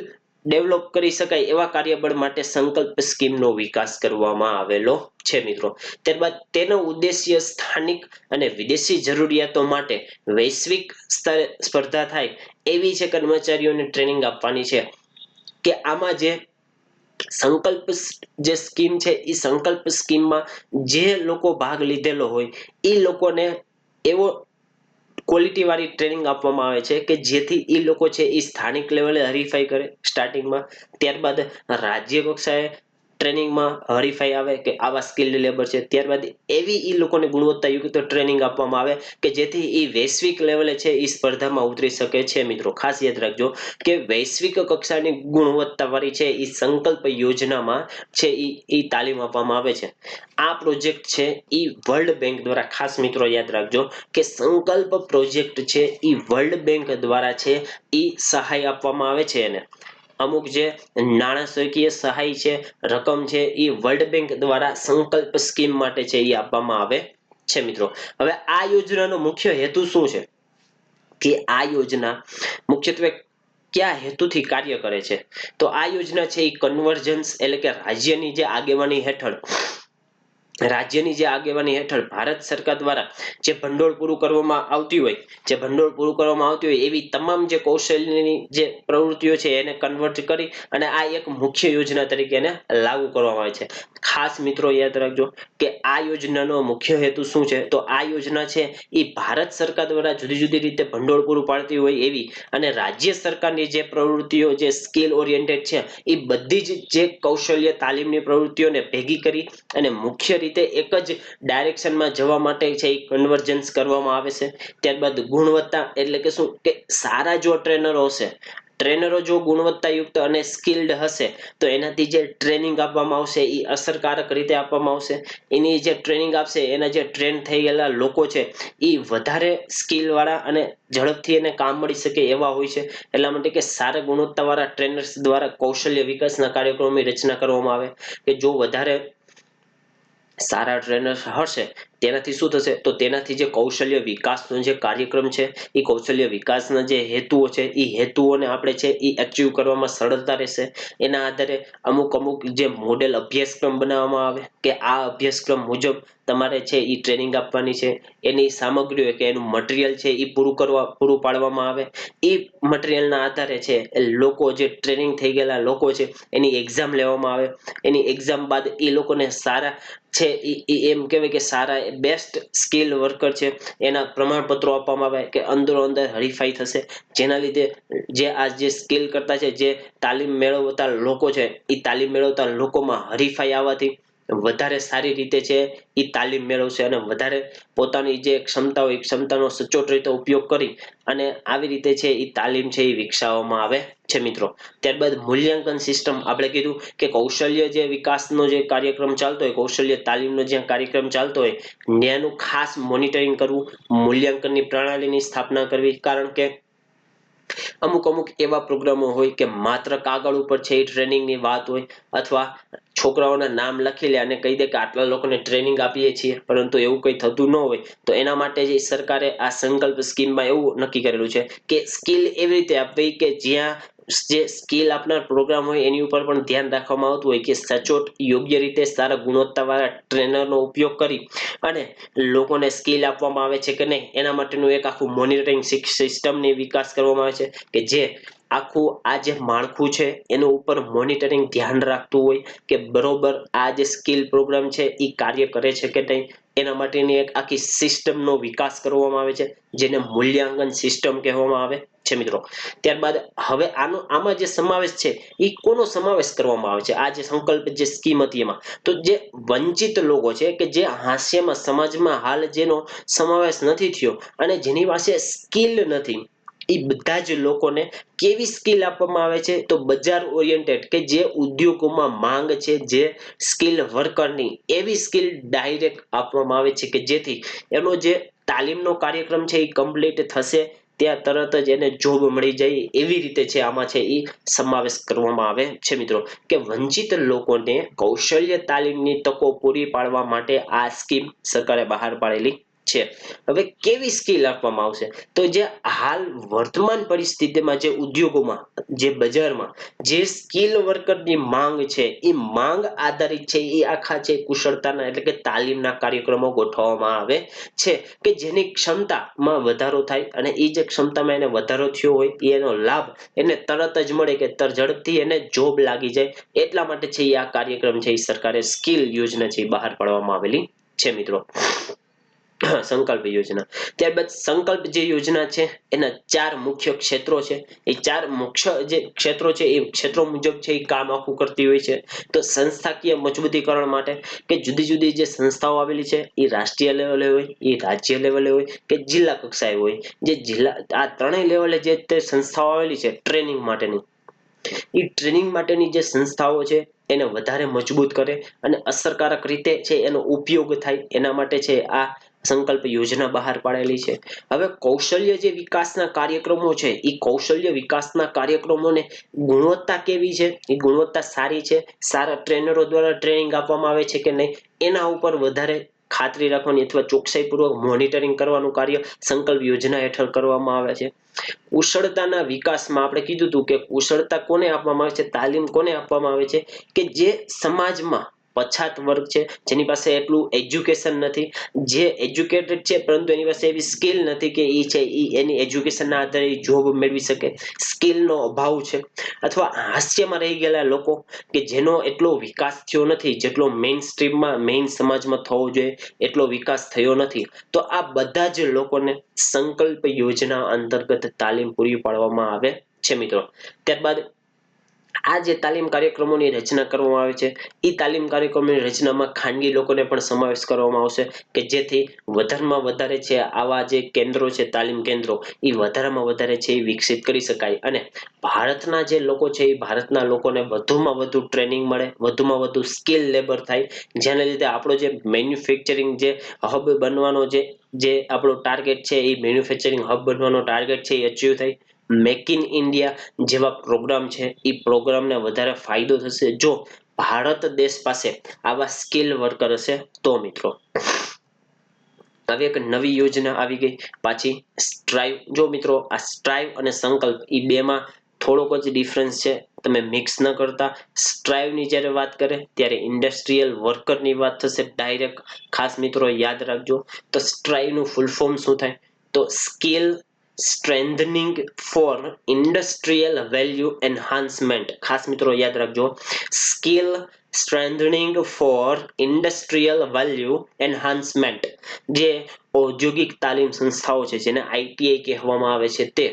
ડેવલપ કરી શકાય એવા કાર્યબળ માટે સંકલ્પ સ્કીમનો વિકાસ કરવામાં આવેલો છે મિત્રો. ત્યારબાદ તેનો ઉદ્દેશ્ય સ્થાનિક અને વિદેશી જરૂરિયાતો માટે વૈશ્વિક સ્તરે સ્પર્ધા થાય એવી છે કર્મચારીઓને ટ્રેનિંગ આપવાની છે. કે આમાં જે સંકલ્પ જે સ્કીમ છે એ સંકલ્પ સ્કીમમાં જે લોકો ભાગ લીધેલો હોય એ લોકોને એવો ક્વોલિટી વાળી ટ્રેનિંગ આપવામાં આવે છે કે જેથી એ લોકો છે એ સ્થાનિક લેવલે હરીફાઈ કરે સ્ટાર્ટિંગમાં, ત્યારબાદ રાજ્ય કક્ષાએ ટ્રેનિંગમાં હરીફાઈ આવે કે આવા સ્કિલ્ડ લેબર છે, ત્યારબાદ એવી એ લોકોને ગુણવત્તાયુક્ત ટ્રેનિંગ આપવામાં આવે કે જેથી એ વૈશ્વિક લેવલે છે એ સ્પર્ધામાં ઉતરી શકે છે. મિત્રો ખાસ યાદ રાખજો કે વૈશ્વિક કક્ષાની ગુણવત્તાવાળી છે એ સંકલ્પ યોજનામાં છે એ તાલીમ આપવામાં આવે છે. આ પ્રોજેક્ટ છે એ વર્લ્ડ બેંક દ્વારા, ખાસ મિત્રો યાદ રાખજો કે સંકલ્પ પ્રોજેક્ટ છે એ વર્લ્ડ બેંક દ્વારા છે એ સહાય આપવામાં આવે છે. એને અમુક જે નાણાકીય સહાય છે રકમ છે એ વર્લ્ડ બેંક દ્વારા સંકલ્પ સ્કીમ માટે છે એ આપવામાં આવે છે મિત્રો. હવે આ યોજનાનો મુખ્ય હેતુ શું છે? કે આ યોજના મુખ્યત્વે કયા હેતુથી કાર્ય કરે છે? તો આ યોજના છે એ કન્વર્જન્સ એટલે કે રાજ્યની જે આગેવાની હેઠળ રાજ્યની જે આગેવાની હેઠળ ભારત સરકાર દ્વારા જે ભંડોળ પૂરું કરવામાં આવતી હોય એવી તમામ જે કૌશલ્યની જે પ્રવૃત્તિઓ છે એને કન્વર્ટ કરી અને આ એક મુખ્ય યોજના તરીકે એને લાગુ કરવામાં આવે છે. ખાસ મિત્રો યાદ રાખજો કે આ યોજનાનો મુખ્ય હેતુ શું છે. તો આ યોજના છે એ ભારત સરકાર દ્વારા જુદી જુદી રીતે ભંડોળ પૂરું પાડતી હોય એવી અને રાજ્ય સરકારની જે પ્રવૃત્તિઓ જે સ્કિલ ઓરિએન્ટેડ છે એ બધી જ જે કૌશલ્ય તાલીમની પ્રવૃત્તિઓને ભેગી કરી અને મુખ્ય રીતે એક જ ડાયરેક્શનમાં જવા માટે છે એ કન્વર્જન્સ કરવામાં આવે છે. ત્યારબાદ ગુણવત્તા એટલે કે શું કે સારા જો ટ્રેનરો હશે, ટ્રેનરો જો ગુણવત્તાયુક્ત અને સ્કિલ્ડ હશે તો એનાથી જે ટ્રેનિંગ આપવામાં આવશે એ અસરકારક રીતે આપવામાં આવશે. એની જે ટ્રેનિંગ આપશે એના જે ટ્રેન થઈ ગયેલા લોકો છે એ વધારે સ્કિલ વાળા અને ઝડપથી એને કામ મળી શકે એવા હોય છે. એટલા માટે કે સારા ગુણવત્તાવાળા ટ્રેનર્સ દ્વારા કૌશલ્ય વિકાસના કાર્યક્રમોની રચના કરવામાં આવે કે જો વધારે સારા ટ્રેનર હશે તેનાથી શું થશે તો તેનાથી જે કૌશલ્ય વિકાસનો જે કાર્યક્રમ છે એ કૌશલ્ય વિકાસના જે હેતુઓ છે એ હેતુઓને આપણે છે એ અચીવ કરવામાં સરળતા રહેશે. એના આધારે અમુક જે મોડેલ અભ્યાસક્રમ બનાવવામાં આવે કે આ અભ્યાસક્રમ મુજબ તમારે છે એ ટ્રેનિંગ આપવાની છે. એની સામગ્રીઓ કે એનું મટીરિયલ છે એ પૂરું પાડવામાં આવે. એ મટીરિયલના આધારે છે લોકો જે ટ્રેનિંગ થઈ ગયેલા લોકો છે એની એક્ઝામ લેવામાં આવે. એની એક્ઝામ બાદ એ લોકોને સારા છે એમ કહેવાય કે સારા બેસ્ટ સ્કિલ વર્કર છે એના પ્રમાણપત્રો આપવામાં આવે કે અંદરો અંદર હરીફાઈ થશે. જેના લીધે જે સ્કિલ કરતા છે જે તાલીમ મેળવતા લોકો છે એ તાલીમ મેળવતા લોકોમાં હરીફાઈ આવવાથી વધારે સારી રીતે છે એ તાલીમ મેળવશે અને વધારે પોતાની જે ક્ષમતા હોય એ ક્ષમતાનો સચોટ રીતે ઉપયોગ કરી અને આવી રીતે છે એ તાલીમ છે એ વિકસાવવામાં આવે છે મિત્રો. ત્યારબાદ મૂલ્યાંકન સિસ્ટમ આપણે કીધું કે કૌશલ્ય જે વિકાસનો જે કાર્યક્રમ ચાલતો હોય, કૌશલ્ય તાલીમનો જ્યાં કાર્યક્રમ ચાલતો હોય ત્યાંનું ખાસ મોનિટરિંગ કરવું, મૂલ્યાંકનની પ્રણાલીની સ્થાપના કરવી. કારણ કે અમુક એવા પ્રોગ્રામો હોય કે માત્ર કાગળ ઉપર છે એ ટ્રેનિંગની વાત હોય અથવા છોકરાઓના નામ લખી લે અને કહી દે કે આટલા લોકોને ટ્રેનિંગ આપીએ છીએ પરંતુ એવું કંઈ થતું ન હોય તો એના માટે જે સરકારે આ સંકલ્પ સ્કીમમાં એવું નક્કી કરેલું છે કે સ્કિલ એવી રીતે આપવી કે જ્યાં જે સ્કિલ આપનાર પ્રોગ્રામ હોય એની ઉપર પણ ધ્યાન રાખવામાં આવતું હોય કે સચોટ યોગ્ય રીતે સારા ગુણવત્તાવાળા ટ્રેનરનો ઉપયોગ કરી અને લોકોને સ્કિલ આપવામાં આવે છે કે નહીં એના માટેનું એક આખું મોનિટરિંગ સિસ્ટમની વિકાસ કરવામાં આવે છે કે જે આખું આ જે માળખું છે એનું ઉપર મોનિટરિંગ ધ્યાન રાખતું હોય કે બરોબર આ જે સ્કિલ પ્રોગ્રામ છે એ કાર્ય કરે છે કે નહીં એના માટેની એક આખી સિસ્ટમનો વિકાસ કરવામાં આવે છે જેને મૂલ્યાંકન સિસ્ટમ કહેવામાં આવે છે મિત્રો. ત્યારબાદ હવે આમાં જે સમાવેશ છે એ કોનો સમાવેશ કરવામાં આવે છે આ જે સંકલ્પ જે સ્કીમ હતી એમાં તો જે વંચિત લોકો છે કે જે હાસ્યમાં સમાજમાં હાલ જેનો સમાવેશ નથી થયો અને જેની પાસે સ્કિલ નથી એ બધા જ લોકોને કેવી સ્કિલ આપવામાં આવે છે તો બજાર ઓરિએન્ટેડ કે જે ઉદ્યોગોમાં માંગ છે જે સ્કિલ વર્કરની એવી સ્કિલ ડાયરેક્ટ આપવામાં આવે છે કે જેથી એનો જે તાલીમનો કાર્યક્રમ છે એ કમ્પ્લીટ થશે ત્યાં તરત જ એને જોબ મળી જાય એવી રીતે છે આમાં છે એ સમાવેશ કરવામાં આવે છે મિત્રો કે વંચિત લોકોને કૌશલ્ય તાલીમની તકો પૂરી પાડવા માટે આ સ્કીમ સરકારે બહાર પાડેલી છે. હવે કેવી સ્કિલ આપવામાં આવશે તો જે હાલ વર્તમાન પરિસ્થિતિમાં જે ઉદ્યોગોમાં જે બજારમાં જે સ્કિલ વર્કરની માંગ છે એ માંગ આધારિત છે એ આખા છે કુશળતાના એટલે કે તાલીમના કાર્યક્રમો ગોઠવવામાં આવે છે કે જેની ક્ષમતામાં વધારો થાય અને એ જે ક્ષમતામાં એને વધારો થયો હોય એનો લાભ એને તરત જ મળે કે ઝડપથી એને જોબ લાગી જાય એટલા માટે છે એ આ કાર્યક્રમ છે એ સરકારે સ્કિલ યોજના છે બહાર પાડવામાં આવેલી છે મિત્રો. સંકલ્પ યોજના. ત્યારબાદ સંકલ્પ જે યોજના છે એના 4 મુખ્ય ક્ષેત્રો છે. એ 4 મુખ્ય જે ક્ષેત્રો છે એ ક્ષેત્રો મુજબ છે એ કામ આખું કરતી હોય છે. તો સંસ્થાકીય મજબૂતીકરણ માટે કે જુદી જુદી જે સંસ્થાઓ આવેલી છે એ રાષ્ટ્રીય લેવલે હોય, એ રાજ્ય લેવલે હોય કે જિલ્લા કક્ષાએ હોય. જે જિલ્લા આ ત્રણેય લેવલે જે તે સંસ્થાઓ આવેલી છે ટ્રેનિંગ માટેની એ ટ્રેનિંગ માટેની જે સંસ્થાઓ છે એને વધારે મજબૂત કરે અને અસરકારક રીતે છે એનો ઉપયોગ થાય એના માટે છે આ સંકલ્પ યોજના બહાર પાડેલી છે. હવે કૌશલ્ય જે વિકાસના કાર્યક્રમો છે એ કૌશલ્ય વિકાસના કાર્યક્રમોને ગુણવત્તા કેવી છે એ ગુણવત્તા સારી છે, સારા ટ્રેનરો દ્વારા ટ્રેનિંગ આપવામાં આવે છે કે નહીં એના ઉપર વધારે ખાતરી રાખવાની અથવા ચોકસાઈપૂર્વક મોનિટરિંગ કરવાનું કાર્ય સંકલ્પ યોજના હેઠળ કરવામાં આવે છે. કુશળતાના વિકાસમાં આપણે કીધું હતું કે કુશળતા કોને આપવામાં આવે છે, તાલીમ કોને આપવામાં આવે છે કે જે સમાજમાં પછાત વર્ગ છે, જેની પાસે એટલું એજ્યુકેશન નથી, જે એજ્યુકેટેડ છે પરંતુ એની પાસે એવી સ્કિલ નથી કે એની એજ્યુકેશનના આધારે જોબ મેળવી શકે, સ્કિલનો અભાવ છે, અથવા હાસ્યમાં રહી ગયેલા લોકો કે જેનો એટલો વિકાસ થયો નથી જેટલો મેઇન સમાજમાં થવો જોઈએ એટલો વિકાસ થયો નથી. તો આ બધા જ લોકોને સંકલ્પ યોજના અંતર્ગત તાલીમ પૂરી પાડવામાં આવે છે મિત્રો. ત્યારબાદ આ જે તાલીમ કાર્યક્રમોની રચના કરવામાં આવે છે એ તાલીમ કાર્યક્રમોની રચનામાં ખાનગી લોકોને પણ સમાવેશ કરવામાં આવશે કે જેથી વધારેમાં વધારે છે આવા જે કેન્દ્રો છે, તાલીમ કેન્દ્રો, એ વધારેમાં વધારે છે એ વિકસિત કરી શકાય અને ભારતના જે લોકો છે એ ભારતના લોકોને વધુમાં વધુ ટ્રેનિંગ મળે, વધુમાં વધુ સ્કિલ લેબર થાય, જેના લીધે આપણો જે મેન્યુફેક્ચરિંગ જે હબ બનવાનો જે આપણો ટાર્ગેટ છે એ મેન્યુફેક્ચરિંગ હબ બનવાનો ટાર્ગેટ છે એ અચીવ થાય. મેક ઇન ઇન્ડિયા જેવા પ્રોગ્રામ છે એ પ્રોગ્રામને વધારે ફાયદો થશે જો ભારત દેશ પાસે આવા સ્કિલ વર્કર હશે તો મિત્રો. હવે એક નવી યોજના આવી ગઈ પાછી સ્ટ્રાઈવ. જો મિત્રો આ સ્ટ્રાઈવ અને સંકલ્પ એ બેમાં થોડોક જ ડિફરન્સ છે, તમે મિક્સ ન કરતા. સ્ટ્રાઈવની જ્યારે વાત કરે ત્યારે ઇન્ડસ્ટ્રીયલ વર્કરની વાત થશે ડાયરેક્ટ. ખાસ મિત્રો યાદ રાખજો. તો સ્ટ્રાઈવનું ફૂલ ફોર્મ શું થાય? તો skill strengthening four industrial value enhancement. ખાસ મિત્રો યાદ રાખજો, skill strengthening four industrial value enhancement. જે ઔદ્યોગિક તાલીમ સંસ્થાઓ છે જેને આઈટીઆઈ કહેવામાં આવે છે તે,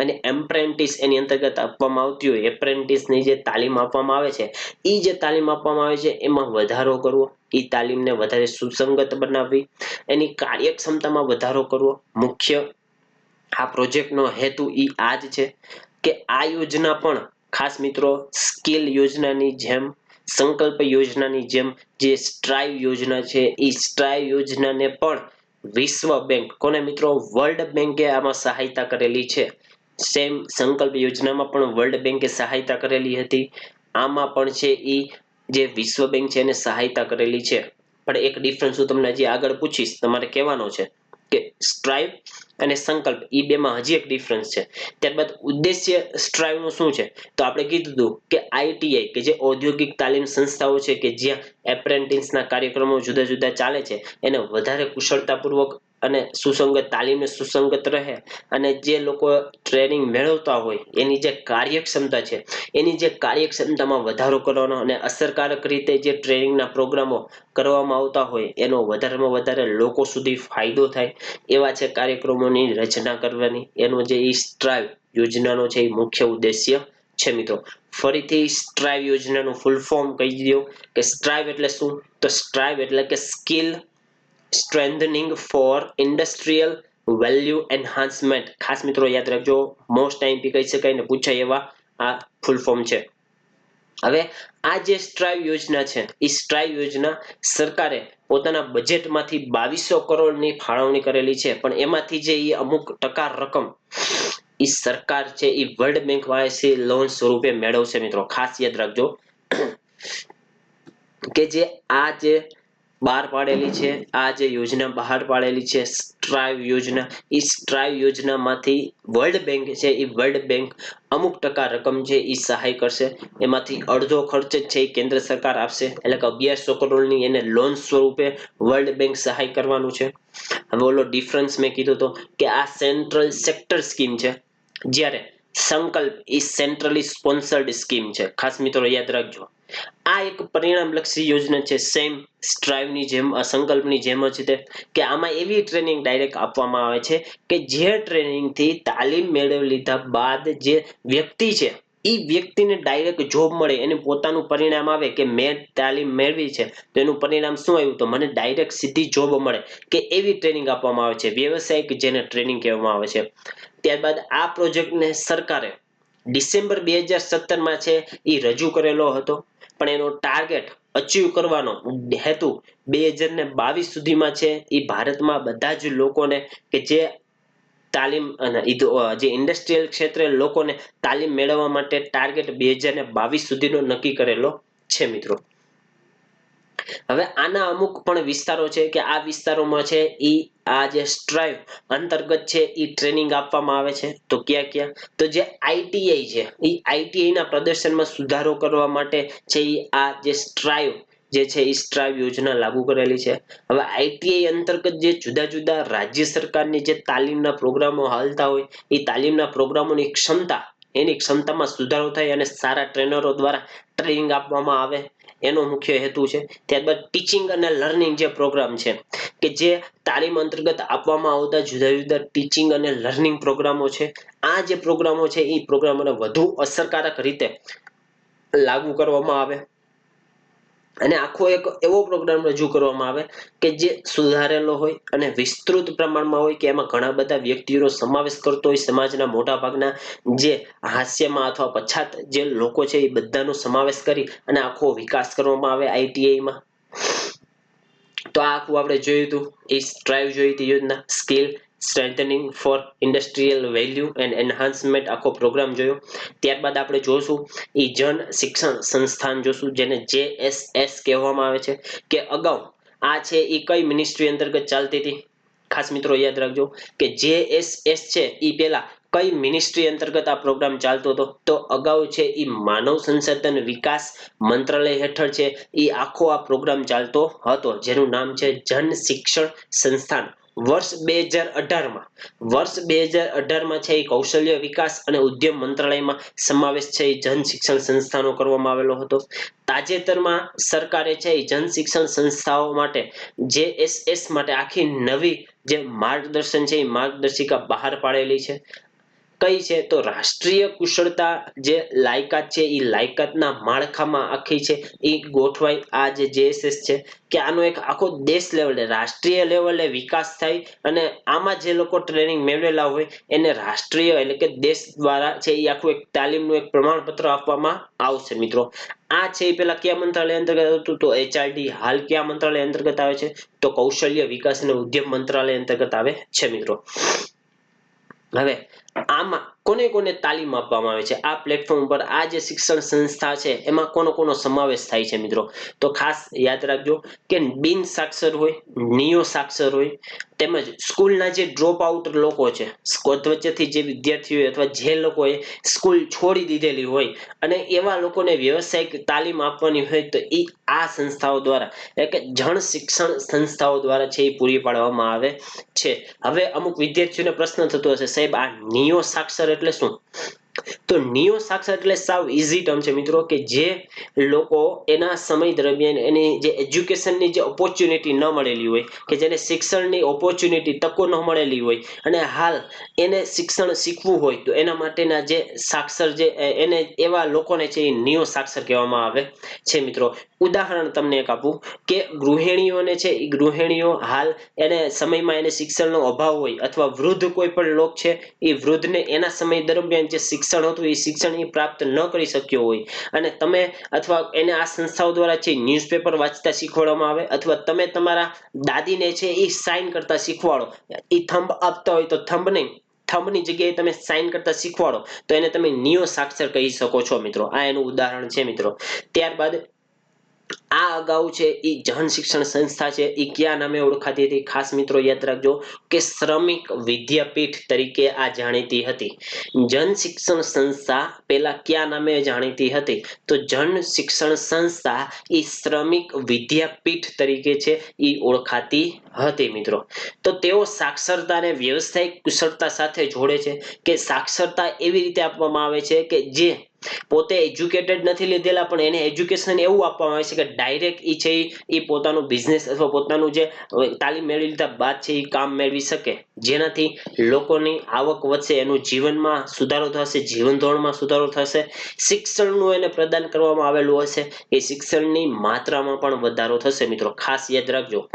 અને એપ્રેન્ટિસ એની અંતર્ગત આપવામાં આવતી હોય, એપ્રેન્ટિસની જે તાલીમ આપવામાં આવે છે એ જે તાલીમ આપવામાં આવે છે એમાં વધારો કરવો, એ તાલીમને વધારે સુસંગત બનાવવી, એની કાર્યક્ષમતામાં વધારો કરવો. મુખ્ય આ પ્રોજેક્ટનો હેતુ આ જ છે કે આ યોજના પણ ખાસ મિત્રો સ્કિલ યોજનાની જેમ, સંકલ્પ યોજનાની જેમ જે સ્ટ્રાઈવ યોજના છે એ સ્ટ્રાઈવ યોજનાને પણ વિશ્વ બેંક, કોને મિત્રો? વર્લ્ડ બેંકે આમાં સહાયતા કરેલી છે. સેમ સંકલ્પ યોજનામાં પણ વર્લ્ડ બેંકે સહાયતા કરેલી હતી, આમાં પણ છે એ જે વિશ્વ બેંક છે એને સહાયતા કરેલી છે. પણ એક ડિફરન્સ હું તમને હજી આગળ પૂછીશ, તમારે કહેવાનો છે કે સ્ટ્રાઈવ અને સંકલ્પ એ બેમાં હજી એક ડિફરન્સ છે. ત્યારબાદ ઉદ્દેશ્ય સ્ટ્રાઈવનું શું છે? તો આપણે કીધું હતું કે આઈટીઆઈ કે જે ઔદ્યોગિક તાલીમ સંસ્થાઓ છે કે જ્યાં એપ્રેન્ટિસના કાર્યક્રમો જુદા જુદા ચાલે છે એને વધારે કુશળતાપૂર્વક અને સુસંગત તાલીમને સુસંગત રહે અને જે લોકો ટ્રેનિંગ મેળવતા હોય એની જે કાર્યક્ષમતા છે એની જે કાર્યક્ષમતામાં વધારો કરવાનો અને અસરકારક રીતે જે ટ્રેનિંગના પ્રોગ્રામો કરવામાં આવતા હોય એનો વધારેમાં વધારે લોકો સુધી ફાયદો થાય એવા છે કાર્યક્રમોની રચના કરવાની. એનો જે સ્ટ્રાઈવ યોજનાનો છે એ મુખ્ય ઉદ્દેશ્ય છે મિત્રો. ફરીથી સ્ટ્રાઈવ યોજનાનું ફૂલ ફોર્મ કહી દો કે સ્ટ્રાઈવ એટલે શું? તો સ્ટ્રાઈવ એટલે કે skill strengthening four industrial value enhancement. ખાસ મિત્રો યાદ રાખજો, મોસ્ટ ટાઈમથી કહી શકાય ને પૂછાય એવા આ ફૂલ ફોર્મ છે. હવે આ જે સ્ટ્રાઈવ યોજના છે એ સ્ટ્રાઈવ યોજના સરકારે પોતાના બજેટમાંથી 2200 કરોડની ફાળવણી કરેલી છે, પણ એમાંથી જે અમુક ટકા રકમ એ સરકાર છે એ વર્લ્ડ બેંક પાસેથી લોન સ્વરૂપે મેળવશે મિત્રો. ખાસ યાદ રાખજો કે જે આ જે બહાર પાડેલી છે, આ જે યોજના બહાર પાડેલી છે સ્ટ્રાઈવ યોજના, એ સ્ટ્રાઈવ યોજનામાંથી વર્લ્ડ બેંક છે એ વર્લ્ડ બેંક અમુક ટકા રકમ છે એ સહાય કરશે. એમાંથી અડધો ખર્ચ છે એ કેન્દ્ર સરકાર આપશે, એટલે કે 1100 કરોડની એને લોન સ્વરૂપે વર્લ્ડ બેંક સહાય કરવાનું છે. હવે ઓલો ડિફરન્સ મેં કીધું તો કે આ સેન્ટ્રલ સેક્ટર સ્કીમ છે, જ્યારે સંકલ્પ એ સેન્ટ્રલી સ્પોન્સર્ડ સ્કીમ છે. ખાસ મિત્રો યાદ રાખજો, આ એક પરિણામલક્ષી યોજના છે, સેમ સ્ટ્રાઈવની જેમ, સંકલ્પની જેમ જ તે કે આમાં એવી ટ્રેનિંગ ડાયરેક્ટ આપવામાં આવે છે કે જે ટ્રેનિંગથી તાલીમ મેળવી લીધા બાદ જે વ્યક્તિ છે એ વ્યક્તિને ડાયરેક્ટ જોબ મળે, એને પોતાનું પરિણામ આવે કે મેં તાલીમ મેળવી છે તો એનું પરિણામ શું આવ્યું, તો મને ડાયરેક્ટ સીધી જોબ મળે કે એવી ટ્રેનિંગ આપવામાં આવે છે, વ્યવસાયિક જેને ટ્રેનિંગ કહેવામાં આવે છે. ત્યારબાદ આ પ્રોજેક્ટને સરકારે ડિસેમ્બર 2017માં છે એ રજૂ કરેલો હતો, પણ એનો ટાર્ગેટ અચીવ કરવાનો હેતુ 2022 સુધીમાં છે એ ભારતમાં બધા જ લોકોને કે જે તાલીમ અને જે ઇન્ડસ્ટ્રીયલ ક્ષેત્રે લોકોને તાલીમ મેળવવા માટે ટાર્ગેટ 2022 સુધીનો નક્કી કરેલો છે મિત્રો. હવે આના અમુક પણ વિસ્તારો છે કે આ વિસ્તારોમાં છે એ આ જે સ્ટ્રાઈવ અંતર્ગત છે એ ટ્રેનિંગ આપવામાં આવે છે. તો ક્યાં ક્યાં? તો જે આઈટીઆઈ છે એ આઈટીઆઈ ના પ્રદર્શનમાં સુધારો કરવા માટે છે એ આ જે સ્ટ્રાઈવ જે છે એ સ્ટ્રાઇવ યોજના લાગુ કરેલી છે. હવે આઈટીઆઈ અંતર્ગત જે જુદા જુદા રાજ્ય સરકારની જે તાલીમના પ્રોગ્રામો હાલતા હોય એ તાલીમના પ્રોગ્રામોની એની ક્ષમતામાં સુધારો થાય અને સારા ટ્રેનરો દ્વારા ટ્રેનિંગ આપવામાં આવે એનો મુખ્ય હેતુ છે. ત્યારબાદ ટીચિંગ અને લર્નિંગ જે પ્રોગ્રામ છે કે જે તાલીમ અંતર્ગત આપવામાં આવતા જુદા જુદા ટીચિંગ અને લર્નિંગ પ્રોગ્રામો છે, આ જે પ્રોગ્રામો છે એ પ્રોગ્રામોને વધુ અસરકારક રીતે લાગુ કરવામાં આવે અને આખો એક એવો પ્રોગ્રામ રજૂ કરવામાં આવે કે જે સુધારેલો હોય અને વિસ્તૃત પ્રમાણમાં હોય કે એમાં ઘણા બધા વ્યક્તિઓનો સમાવેશ કરતો હોય. સમાજના મોટા ભાગના જે હાસ્યમાં અથવા પછાત જે લોકો છે એ બધાનો સમાવેશ કરી અને આખો વિકાસ કરવામાં આવે આઈટીઆઈમાં. તો આ આખું આપણે જોયું હતું એ સ્ટ્રાઇવ જોઈ હતી યોજના, skill strengthening four industrial value and enhancement આખો પ્રોગ્રામ જોયો. ત્યારબાદ આપણે જોશું એ જન શિક્ષણ સંસ્થાન જોશું જેને JSS કહેવામાં આવે છે કે અગાઉ આ છે એ કઈ મિનિસ્ટ્રી અંતર્ગત ચાલતી હતી. ખાસ મિત્રો યાદ રાખજો કે JSS છે એ પેલા કઈ મિનિસ્ટ્રી અંતર્ગત આ પ્રોગ્રામ ચાલતો હતો. તો અગાઉ છે એ માનવ સંસાધન વિકાસ મંત્રાલય હેઠળ છે એ આખો આ પ્રોગ્રામ ચાલતો હતો જેનું નામ છે જન શિક્ષણ સંસ્થાન. વર્ષ 2018માં છે એ કૌશલ્ય વિકાસ અને ઉદ્યમ મંત્રાલયમાં સમાવેશ છે એ જન શિક્ષણ સંસ્થાનો કરવામાં આવેલો હતો. તાજેતરમાં સરકારે છે એ જન શિક્ષણ સંસ્થાઓ માટે JSS માટે આખી નવી જે માર્ગદર્શન છે એ માર્ગદર્શિકા બહાર પાડેલી છે. કઈ છે તો રાષ્ટ્રીય કુશળતા જે લાયકાત છે એ લાયકાતના માળખામાં આખી છે એ ગોઠવાય આ જે JSS છે કે આનો એક આખો દેશ લેવલે રાષ્ટ્રીય લેવલે વિકાસ થાય અને આમાં જે લોકો ટ્રેનિંગ મેળવેલા હોય એને રાષ્ટ્રીય એટલે કે દેશ દ્વારા છે એ આખું એક તાલીમનું એક પ્રમાણપત્ર આપવામાં આવશે મિત્રો. આ છે એ પેલા કયા મંત્રાલય અંતર્ગત હતું તો HRD. હાલ કયા મંત્રાલય અંતર્ગત આવે છે તો કૌશલ્ય વિકાસ અને ઉદ્યમ મંત્રાલય અંતર્ગત આવે છે મિત્રો. હવે આમાં કોને તાલીમ આપવામાં આવે છે આ પ્લેટફોર્મ પર આ જે શિક્ષણ સંસ્થા છે એમાં કોનો સમાવેશ થાય છે મિત્રો. તો ખાસ યાદ રાખજો કે બિન સાક્ષર હોય, નિયો સાક્ષર હોય તેમજ સ્કૂલના જે ડ્રોપ આઉટ લોકો છે, વચ્ચેથી જે વિદ્યાર્થીઓ અથવા જે લોકોએ સ્કૂલ છોડી દીધેલી હોય અને એવા લોકોને વ્યવસાયિક તાલીમ આપવાની હોય તો એ આ સંસ્થાઓ દ્વારા એટલે કે જન શિક્ષણ સંસ્થાઓ દ્વારા છે એ પૂરી પાડવામાં આવે છે. હવે અમુક વિદ્યાર્થીઓને પ્રશ્ન થતો હશે સાહેબ આ નિયો સાક્ષર એટલે શું? તો નિયો સાક્ષર એટલે સાવ ઈઝી ટર્મ છે મિત્રો કે જે લોકો એના સમય દરમિયાન એની જે એજ્યુકેશનની જે ઓપોર્ચ્યુનિટી ન મળેલી હોય કે જેને શિક્ષણની ઓપોર્ચ્યુનિટી તકો ન મળેલી હોય અને હાલ એને શિક્ષણ શીખવું હોય તો એના માટેના જે સાક્ષર જે એને એવા લોકોને છે એ નિયો સાક્ષર કહેવામાં આવે છે મિત્રો. ઉદાહરણ તમને એક આપું કે ગૃહિણીઓને છે એ ગૃહિણીઓ હાલ એને સમયમાં એને શિક્ષણનો અભાવ હોય અથવા વૃદ્ધ કોઈ પણ લોક છે એ વૃદ્ધને એના સમય દરમિયાન જે શિક્ષણ હતું એ શિક્ષણ એ પ્રાપ્ત ન કરી શક્યો હોય અને તમે અથવા એને આ સંસ્થાઓ દ્વારા છે ન્યૂઝપેપર વાંચતા શીખવાડવામાં આવે અથવા તમે તમારા દાદીને છે એ સાઇન કરતા શીખવાડો. એ થંબ આપતા હોય તો થંબની જગ્યાએ તમે સાઇન કરતા શીખવાડો તો એને તમે નિયો સાક્ષર કહી શકો છો મિત્રો. આ એનું ઉદાહરણ છે મિત્રો. ત્યારબાદ આ અગાઉ છે એ જન શિક્ષણ સંસ્થા છે એ કયા નામે ઓળખાતી હતી ખાસ મિત્રો યાદ રાખજો કે શ્રમિક વિદ્યાપીઠ તરીકે આ જાણીતી હતી. જન શિક્ષણ સંસ્થા પેલા કયા નામે જાણીતી હતી તો જન શિક્ષણ સંસ્થા એ શ્રમિક વિદ્યાપીઠ તરીકે છે એ ઓળખાતી હતી મિત્રો. તો તેઓ સાક્ષરતાને વ્યવસાયિક કુશળતા સાથે જોડે છે કે સાક્ષરતા એવી રીતે આપવામાં આવે છે કે જે પોતે એજ્યુકેટેડ નથી લીધેલા પણ એને એજ્યુકેશન એવું આપવામાં આવે છે કે ડાયરેક્ટ ઈ છે એ પોતાનું બિઝનેસ અથવા પોતાનું જે તાલીમ મેળવી લીધા બાદ છે એ કામ મેળવી શકે જેનાથી લોકોની આવક વધશે, એનું જીવનમાં સુધારો થશે, જીવન ધોરણમાં સુધારો થશે, શિક્ષણનું એને પ્રદાન કરવામાં આવેલું હશે એ શિક્ષણની માત્રામાં પણ વધારો થશે મિત્રો. ખાસ યાદ રાખજો.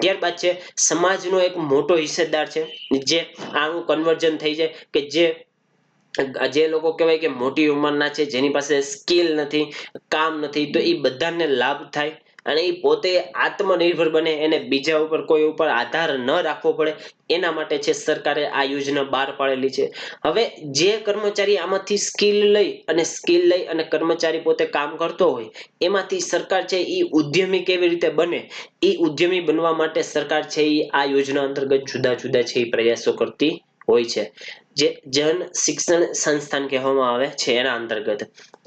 ત્યારબાદ છે સમાજનો એક મોટો હિસ્સેદાર છે જે આનું કન્વર્જન થઈ જાય કે જે લોકો કહેવાય કે મોટી ઉંમરના છે જેની પાસે સ્કિલ નથી, કામ નથી તો એ બધાને લાભ થાય અને એ પોતે આત્મનિર્ભર બને, એને બીજા ઉપર કોઈ ઉપર આધાર ન રાખવો પડે એના માટે છે સરકારે આ યોજના બહાર પાડેલી છે. હવે જે કર્મચારી આમાંથી સ્કિલ લઈ અને કર્મચારી પોતે કામ કરતો હોય એમાંથી સરકાર છે એ ઉદ્યમી કેવી રીતે બને એ ઉદ્યમી બનવા માટે સરકાર છે એ આ યોજના અંતર્ગત જુદા જુદા છે એ પ્રયાસો કરતી હોય છે. જે જન શિક્ષણ સંસ્થાન કહેવામાં આવે છે એના અંતર્ગત.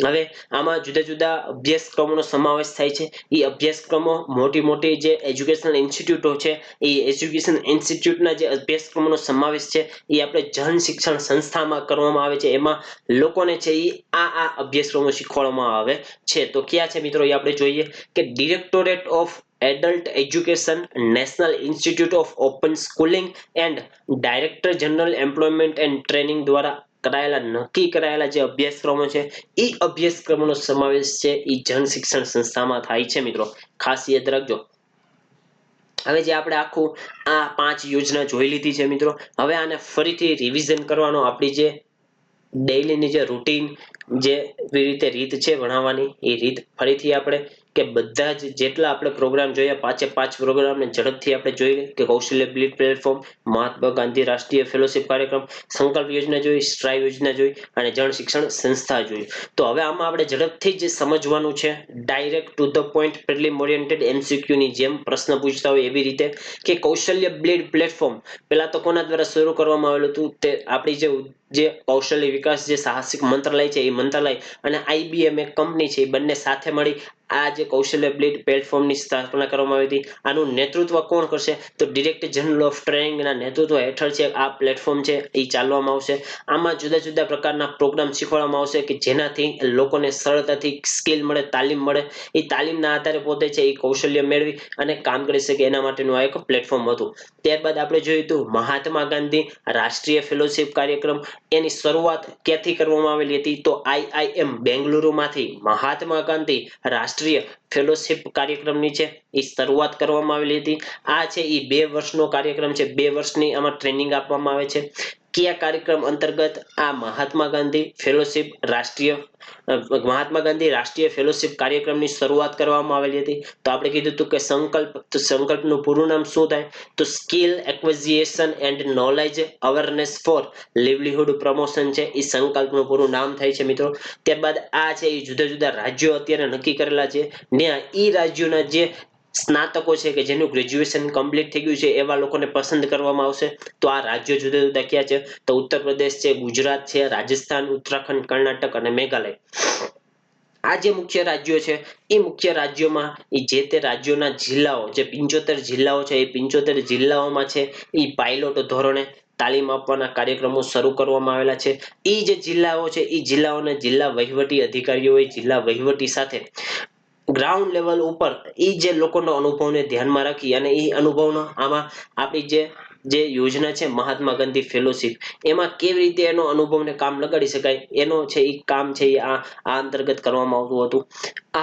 હવે આમાં જુદા જુદા અભ્યાસક્રમોનો સમાવેશ થાય છે. એ અભ્યાસક્રમો મોટી મોટી જે એજ્યુકેશનલ ઇન્સ્ટિટ્યૂટો છે એ એજ્યુકેશન ઇન્સ્ટિટ્યૂટના જે અભ્યાસક્રમોનો સમાવેશ છે એ આપણે જન શિક્ષણ સંસ્થામાં કરવામાં આવે છે. એમાં લોકોને છે એ આ અભ્યાસક્રમો શીખવાડવામાં આવે છે. તો ક્યાં છે મિત્રો એ આપણે જોઈએ કે directorate of adult education, national institute of open schooling and director general employment and training દ્વારા નક્કી કરાયેલા જે અભ્યાસક્રમો છે એ અભ્યાસક્રમોનો સમાવેશ છે એ જન શિક્ષણ સંસ્થામાં થાય છે મિત્રો. ખાસ યાદ રાખજો. હવે જે આપણે આખું આ 5 યોજના જોઈ લીધી છે મિત્રો. હવે આને ફરીથી રિવિઝન કરવાનો આપણી જે ડેઈલીની જે રૂટીન જે રીતે રીત છે ભણાવવાની એ રીત ફરીથી આપણે કે બધા જ જેટલા આપણે પ્રોગ્રામ જોયા 5 પ્રોગ્રામને ઝડપથી આપણે જોઈ કે કૌશલ્ય બ્લિટ પ્લેટફોર્મ, મહાત્મા ગાંધી રાષ્ટ્રીય ફેલોશિપ કાર્યક્રમ, સંકલ્પ યોજના જોઈ, સ્ટ્રાઇવ યોજના જોઈ અને જન શિક્ષણ સંસ્થા જોઈ. તો હવે આમાં આપણે ઝડપથી જ સમજવાનું છે direct to the point prelim oriented MCQ ની જેમ પ્રશ્ન પૂછતા હોય એવી રીતે કે કૌશલ્ય બ્લિટ પ્લેટફોર્મ પેલા તો કોના દ્વારા શરૂ કરવામાં આવેલું હતું તે આપણી જે કૌશલ્ય વિકાસ જે સાહસિક મંત્રાલય છે એ મંત્રાલય અને IBM એક કંપની છે એ બંને સાથે મળી આ જે કૌશલ્ય બ્લિટ પ્લેટફોર્મની સ્થાપના કરવામાં આવી હતી. આનું નેતૃત્વ કોણ કરશે તો ડિરેક્ટર જનરલ ઓફ ટ્રેનિંગના નેતૃત્વ હેઠળ છે આ પ્લેટફોર્મ છે એ ચાલવામાં આવશે. આમાં જુદા જુદા પ્રકારના પ્રોગ્રામ શીખવાડવામાં આવશે કે જેનાથી લોકોને સરળતાથી સ્કિલ મળે, તાલીમ મળે. એ તાલીમના આધારે પોતે છે એ કૌશલ્ય મેળવી અને કામ કરી શકે એના માટેનું આ એક પ્લેટફોર્મ હતું. ત્યારબાદ આપણે જોયું હતું મહાત્મા ગાંધી રાષ્ટ્રીય ફેલોશિપ કાર્યક્રમ. એની શરૂઆત ક્યાંથી કરવામાં આવેલી હતી તો IIM બેંગલુરુમાંથી મહાત્મા ગાંધી રાષ્ટ્રીય ફેલોશિપ કાર્યક્રમની છે એ શરૂઆત કરવામાં આવેલી હતી. આ છે એ 2 વર્ષનો કાર્યક્રમ છે. 2 વર્ષની આમાં ટ્રેનિંગ આપવામાં આવે છે. કયા કાર્યક્રમ અંતર્ગત આ મહાત્મા ગાંધી રાષ્ટ્રીય ફેલોશિપ કાર્યક્રમની શરૂઆત કરવામાં આવેલી હતી. તો આપણે કીધું હતું કે સંકલ્પ, તો સંકલ્પનું પૂરું નામ શું થાય તો skill acquisition and knowledge awareness for livelihood promotion છે એ સંકલ્પનું પૂરું નામ થાય છે મિત્રો. ત્યારબાદ આ છે એ જુદા જુદા રાજ્યો અત્યારે નક્કી કરેલા છે ને એ રાજ્યોના જે સ્નાતકો છે કે જેનું ગ્રેજ્યુએશન કમ્પ્લીટ થઈ ગયું છે એવા લોકોને પસંદ કરવામાં આવશે. તો આ રાજ્યો જુદા જુદા ક્યાં છે તો ઉત્તર પ્રદેશ છે, ગુજરાત છે, રાજસ્થાન, ઉત્તરાખંડ, કર્ણાટક અને મેઘાલય. આ જે મુખ્ય રાજ્યો છે એ મુખ્ય રાજ્યોમાં એ જે તે રાજ્યોના જિલ્લાઓ જે 75 જિલ્લાઓ છે એ 75 જિલ્લાઓમાં છે એ પાયલોટ ધોરણે તાલીમ આપવાના કાર્યક્રમો શરૂ કરવામાં આવેલા છે. એ જે જિલ્લાઓ છે એ જિલ્લાઓને જિલ્લા વહીવટી અધિકારીઓએ જિલ્લા વહીવટી સાથે ગ્રાઉન્ડ લેવલ ઉપર એ જે લોકોનો અનુભવને ધ્યાનમાં રાખી અને એ અનુભવનો આમાં આપણી જે યોજના છે મહાત્મા ગાંધી ફેલોશિપ એમાં કેવી રીતે એનો અનુભવને કામ લગાડી શકાય એનો છે એ કામ છે એ આ અંતર્ગત કરવામાં આવતું હતું.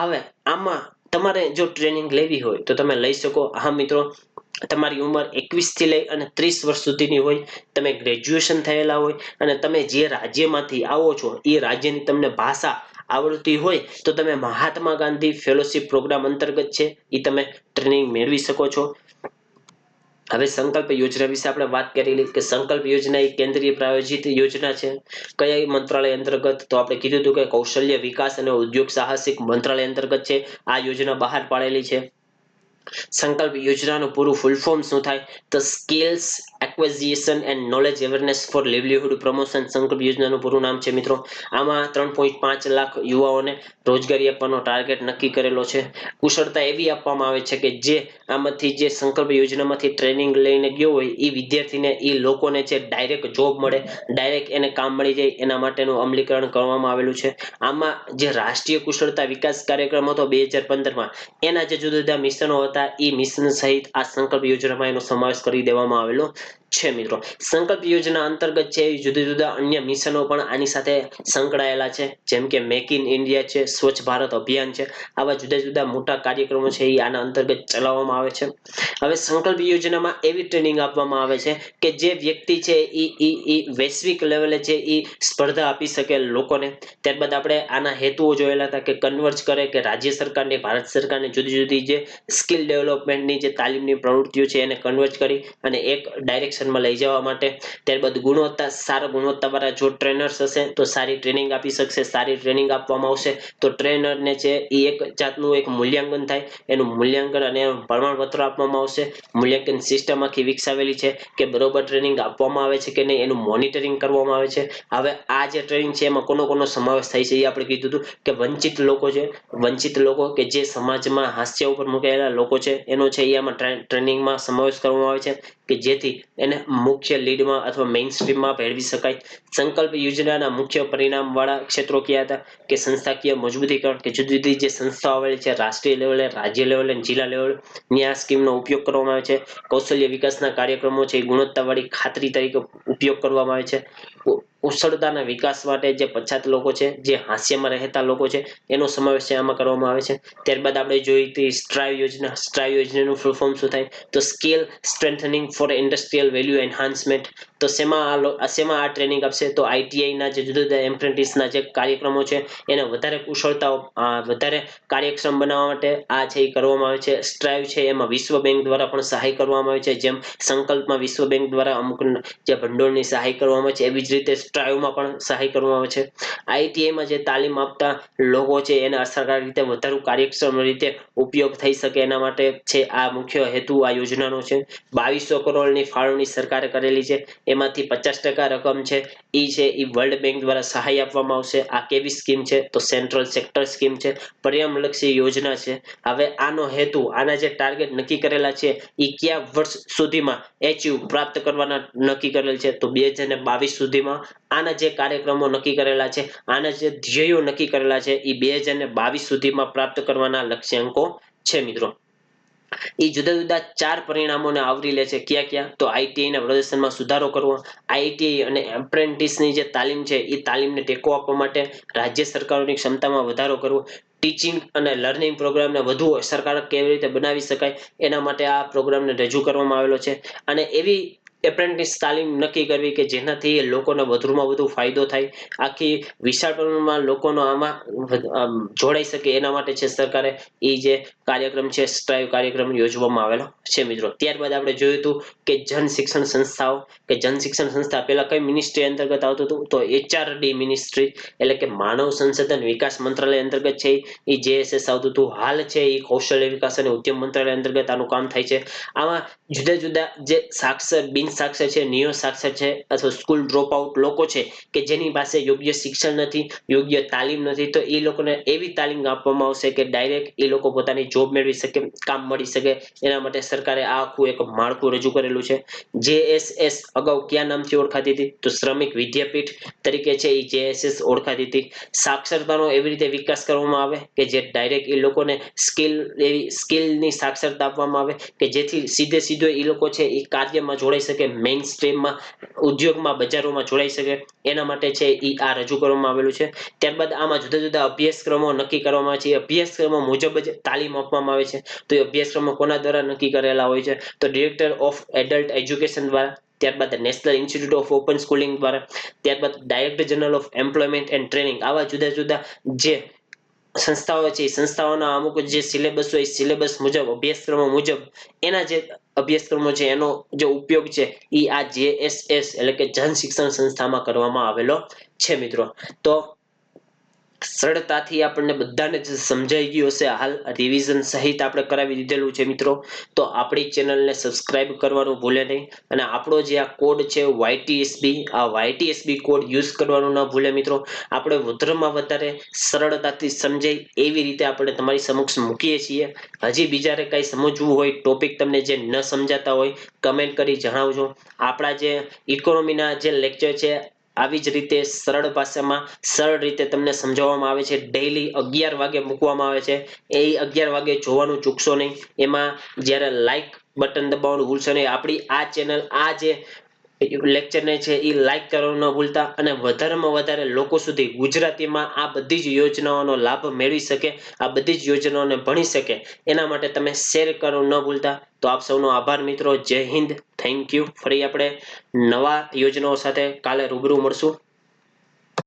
હવે આમાં તમારે જો ટ્રેનિંગ લેવી હોય તો તમે લઈ શકો. હા મિત્રો, તમારી ઉંમર 21 થી લઈ અને 30 વર્ષ સુધીની હોય, તમે ગ્રેજ્યુએશન થયેલા હોય અને તમે જે રાજ્યમાંથી આવો છો એ રાજ્યની તમને ભાષા આવડતી હોય તો તમે મહાત્મા ગાંધી ફેલોશિપ પ્રોગ્રામ અંતર્ગત છે એ તમે ટ્રેનિંગ મેળવી શકો છો. હવે સંકલ્પ યોજના વિશે આપણે વાત કરેલી કે સંકલ્પ યોજના એ કેન્દ્રીય પ્રાયોજિત યોજના છે. કયા મંત્રાલય અંતર્ગત તો આપણે કીધું હતું કે કૌશલ્ય વિકાસ અને ઉદ્યોગ સાહસિક મંત્રાલય અંતર્ગત છે આ યોજના બહાર પાડેલી છે. સંકલ્પ યોજનાનું પૂરું ફૂલ ફોર્મ શું થાય તો skills acquisition and knowledge awareness for livelihood promotion Sankalp યોજનાનું પૂરું નામ છે મિત્રો. આમાં 3.5 લાખ યુવાઓને રોજગારી આપવાનો ટાર્ગેટ નક્કી કરેલો છે. કુશળતા એવી આપવામાં આવે છે કે જે આમાંથી જે સંકલ્પ યોજનામાંથી ટ્રેનિંગ લઈને ગયો હોય એ વિદ્યાર્થીને એ લોકોને છે ડાયરેક્ટ જોબ મળે, ડાયરેક્ટ એને કામ મળી જાય એના માટેનું અમલીકરણ કરવામાં આવેલું છે. આમાં જે રાષ્ટ્રીય કુશળતા વિકાસ કાર્યક્રમ હતો 2015માં એના જે જુદા જુદા મિશનો હતા એ મિશન સહિત આ સંકલ્પ યોજનામાં એનો સમાવેશ કરી દેવામાં આવેલો છે મિત્રો. સંકલ્પ યોજના અંતર્ગત છે જુદા જુદા અન્ય મિશનો પણ આની સાથે સંકળાયેલા છે જેમ કે મેક ઇન ઇન્ડિયા છે, સ્વચ્છ ભારત અભિયાન છે. આવા જુદા જુદા મોટા કાર્યક્રમો છે એ આના અંતર્ગત ચલાવવામાં આવે છે. હવે સંકલ્પ યોજનામાં એવી ટ્રેનિંગ આપવામાં આવે છે કે જે વ્યક્તિ છે એ વૈશ્વિક લેવલે છે એ સ્પર્ધા આપી શકે લોકોને. ત્યારબાદ આપણે આના હેતુઓ જોયેલા હતા કે કન્વર્જ કરે કે રાજ્ય સરકારની ભારત સરકારની જુદી જુદી જે સ્કિલ ડેવલપમેન્ટની જે તાલીમની પ્રવૃત્તિઓ છે એને કન્વર્જ કરી અને એક ડાયરેક્શન માર્ગદર્શનમાં લઈ જવા માટે. ત્યારબાદ સારા ગુણવત્તાવાળા જો ટ્રેનર્સ હશે તો સારી ટ્રેનિંગ આપી શકશે. સારી ટ્રેનિંગ આપવામાં આવશે તો ટ્રેનરને છે એ એક જાતનું એક મૂલ્યાંકન થાય, એનું મૂલ્યાંકન અને પ્રમાણપત્ર આપવામાં આવશે. મૂલ્યાંકન સિસ્ટમ આખી વિકસાવેલી છે કે બરોબર ટ્રેનિંગ આપવામાં આવે છે કે નહીં, એનું મોનિટરિંગ કરવામાં આવે છે. હવે આ જે ટ્રેનિંગ છે એમાં કોનો સમાવેશ થાય છે એ આપણે કીધું હતું કે વંચિત લોકો છે, વંચિત લોકો કે જે સમાજમાં હાસ્ય ઉપર મુકાયેલા લોકો છે એનો છે એ આમાં ટ્રેનિંગમાં સમાવેશ કરવામાં આવે છે કે જેથી એને મુખ્ય લીડમાં અથવા મેઇન સ્ટ્રીમમાં ભેળવી શકાય. સંકલ્પ યોજનાના મુખ્ય પરિણામવાળા ક્ષેત્રો કયા હતા કે સંસ્થાકીય મજબૂતીકરણ, કે જુદી જુદી જે સંસ્થાઓ આવેલી છે રાષ્ટ્રીય લેવલે, રાજ્ય લેવલે, જિલ્લા લેવલે, આ સ્કીમનો ઉપયોગ કરવામાં આવે છે. કૌશલ્ય વિકાસના કાર્યક્રમો છે એ ગુણવત્તાવાળી ખાતરી તરીકે ઉપયોગ કરવામાં આવે છે. કુશળતાના વિકાસ માટે જે પછાત લોકો છે, જે હાસ્યમાં રહેતા લોકો છે, એનો સમાવેશ આમાં કરવામાં આવે છે. ત્યારબાદ આપણે જોઈ હતી સ્ટ્રાઇવ યોજના. સ્ટ્રાઇવ યોજનાનું ફૂલ ફોર્મ શું થાય તો skill strengthening four industrial value enhancement. તો શેમાં આ ટ્રેનિંગ આપશે તો આઈટીઆઈના જે જુદા જુદા એપ્રેન્ટિસના જે કાર્યક્રમો છે એને વધારે કુશળતાઓ વધારે કાર્યક્ષમ બનાવવા માટે આ છે એ કરવામાં આવે છે. સ્ટ્રાઇવ છે એમાં વિશ્વ બેંક દ્વારા પણ સહાય કરવામાં આવે છે. જેમ સંકલ્પમાં વિશ્વ બેંક દ્વારા અમુક જે ભંડોળની સહાય કરવામાં આવે છે એવી જ રીતે સ્ટ્રાઇવમાં પણ સહાય કરવામાં આવે છે. આઈટીઆઈમાં જે તાલીમ આપતા લોકો છે એને અસરકારક રીતે વધુ કાર્યક્ષમ રીતે ઉપયોગ થઈ શકે એના માટે છે આ મુખ્ય હેતુ આ યોજનાનો છે. 2200 કરોડની ફાળવણી સરકારે કરેલી છે. એમાંથી 50% રકમ છે એ વર્લ્ડ બેંક દ્વારા સહાય આપવામાં આવશે. આ કેવી સ્કીમ છે તો સેન્ટ્રલ સેક્ટર સ્કીમ છે, પર્યાવરણલક્ષી યોજના છે. હવે આનો હેતુ, આના જે ટાર્ગેટ નક્કી કરેલા છે એ કયા વર્ષ સુધીમાં પ્રાપ્ત કરવાના નક્કી કરેલ છે તો 2022 સુધીમાં આના જે કાર્યક્રમો નક્કી કરેલા છે, આના જે ધ્યેયો નક્કી કરેલા છે એ 2022 સુધીમાં પ્રાપ્ત કરવાના લક્ષ્યાંકો છે મિત્રો. એ જુદા જુદા 4 પરિણામોને આવરી લે છે. ક્યાં તો આઈટીઆઈ ના પ્રદર્શનમાં સુધારો કરવો, આઈટીઆઈ અને એપ્રેન્ટિસની જે તાલીમ છે એ તાલીમને ટેકો આપવા માટે રાજ્ય સરકારોની ક્ષમતામાં વધારો કરવો, ટીચિંગ અને લર્નિંગ પ્રોગ્રામને વધુ અસરકારક કેવી રીતે બનાવી શકાય એના માટે આ પ્રોગ્રામને રજૂ કરવામાં આવેલો છે. અને એવી એપ્રેન્ટિસ તાલીમ નક્કી કરવી કે જેનાથી લોકોને વધુમાં વધુ ફાયદો થાય, આખી વિશાળ પ્રમાણમાં લોકોનો આમાં જોડાઈ શકે એના માટે છે સરકારે એ જે કાર્યક્રમ છે સ્ટ્રાઇવ કાર્યક્રમ યોજવામાં આવેલો છે મિત્રો. ત્યારબાદ આપણે જોયું હતું કે જન શિક્ષણ સંસ્થાઓ, કે જન શિક્ષણ સંસ્થા પહેલા કઈ મિનિસ્ટ્રી અંતર્ગત આવતું હતું તો એચઆરડી મિનિસ્ટ્રી એટલે કે માનવ સંસાધન વિકાસ મંત્રાલય અંતર્ગત છે એ જેએસએસ આવતું હતું. હાલ છે એ કૌશલ્ય વિકાસ અને ઉદ્યમ મંત્રાલય અંતર્ગત આનું કામ થાય છે. આમાં જુદા જુદા જે સાક્ષર, બિન સાક્ષર છે, નિયો સાક્ષર છે અથવા સ્કૂલ ડ્રોપ આઉટ લોકો છે કે જેની પાસે યોગ્ય શિક્ષણ નથી, યોગ્ય તાલીમ નથી, તો એ લોકોને એવી તાલીમ આપવામાં આવશે કે ડાયરેક્ટ એ લોકો પોતાની જોબ મેળવી શકે, કામ મળી શકે. એના માટે સરકારે આ આખું એક માળખું રજૂ કરેલું છે. જેએસએસ અગાઉ કયા નામથી ઓળખાતી હતી તો શ્રમિક વિદ્યાપીઠ તરીકે છે એ જેએસએસ ઓળખાતી હતી. સાક્ષરતાનો એવી રીતે વિકાસ કરવામાં આવે કે જે ડાયરેક્ટ એ લોકોને સ્કિલની સાક્ષરતા આપવામાં આવે કે જેથી સીધો એ લોકો છે એ કાર્યમાં જોડાઈ શકે, મેઇન સ્ટ્રીમમાં ઉદ્યોગમાં, બજારોમાં જોડાઈ શકે. એના માટે છે એ આ રજૂ કરવામાં આવેલું છે. ત્યારબાદ આમાં જુદા જુદા અભ્યાસક્રમો નક્કી કરવામાં આવે છે. અભ્યાસક્રમો મુજબ જ તાલીમ આપવામાં આવે છે. તો એ અભ્યાસક્રમો કોના દ્વારા નક્કી કરેલા હોય છે તો ડિરેક્ટર ઓફ એડલ્ટ એજ્યુકેશન દ્વારા, ત્યારબાદ national institute of open schooling દ્વારા, ત્યારબાદ director general of employment and training. આવા જુદા જુદા જે સંસ્થાઓ છે એ સંસ્થાઓના અમુક જે સિલેબસ હોય સિલેબસ મુજબ, અભ્યાસક્રમો મુજબ એના જે અભ્યાસક્રમો છે એનો જે ઉપયોગ છે એ આ જેએસએસ એટલે કે જન શિક્ષણ સંસ્થામાં કરવામાં આવેલો છે મિત્રો. તો સરળતાથી આપણને બધાને જ સમજાઈ ગયું હશે. હાલ રિવિઝન સહિત આપણે કરાવી દીધેલું છે મિત્રો. તો આપણી ચેનલને સબસ્ક્રાઇબ કરવાનું ભૂલે નહીં અને આપણો જે આ કોડ છે YTSB, આ YTSB કોડ યુઝ કરવાનું ન ભૂલે મિત્રો. આપણે વધારેમાં વધારે સરળતાથી સમજાય એવી રીતે આપણે તમારી સમક્ષ મૂકીએ છીએ. હજી બીજાને કંઈ સમજવું હોય, ટોપિક તમને જે ન સમજાતા હોય, કમેન્ટ કરી જણાવજો. આપણા જે ઇકોનોમીના જે લેક્ચર છે આવી જ રીતે સરળ ભાષામાં સરળ રીતે તમને સમજાવવામાં આવે છે. ડેઈલી 11 વાગે મૂકવામાં આવે છે. એ 11 વાગે જોવાનું ચૂકશો નહીં. એમાં જ્યારે લાઈક બટન દબાવવાનું ભૂલશો નહીં. આપણી આ ચેનલ, આ જે લેક્ચરને છે એ લાઈક કરવાનું ન ભૂલતા અને વધારેમાં વધારે લોકો સુધી ગુજરાતીમાં આ બધી જ યોજનાઓનો લાભ મેળવી શકે, આ બધી જ યોજનાઓને ભણી શકે એના માટે તમે શેર કરવાનું ન ભૂલતા. તો આપ સૌનો આભાર મિત્રો. જય હિન્દ, થેન્ક યુ. ફરી આપણે નવા યોજનાઓ સાથે કાલે રૂબરૂ મળશું.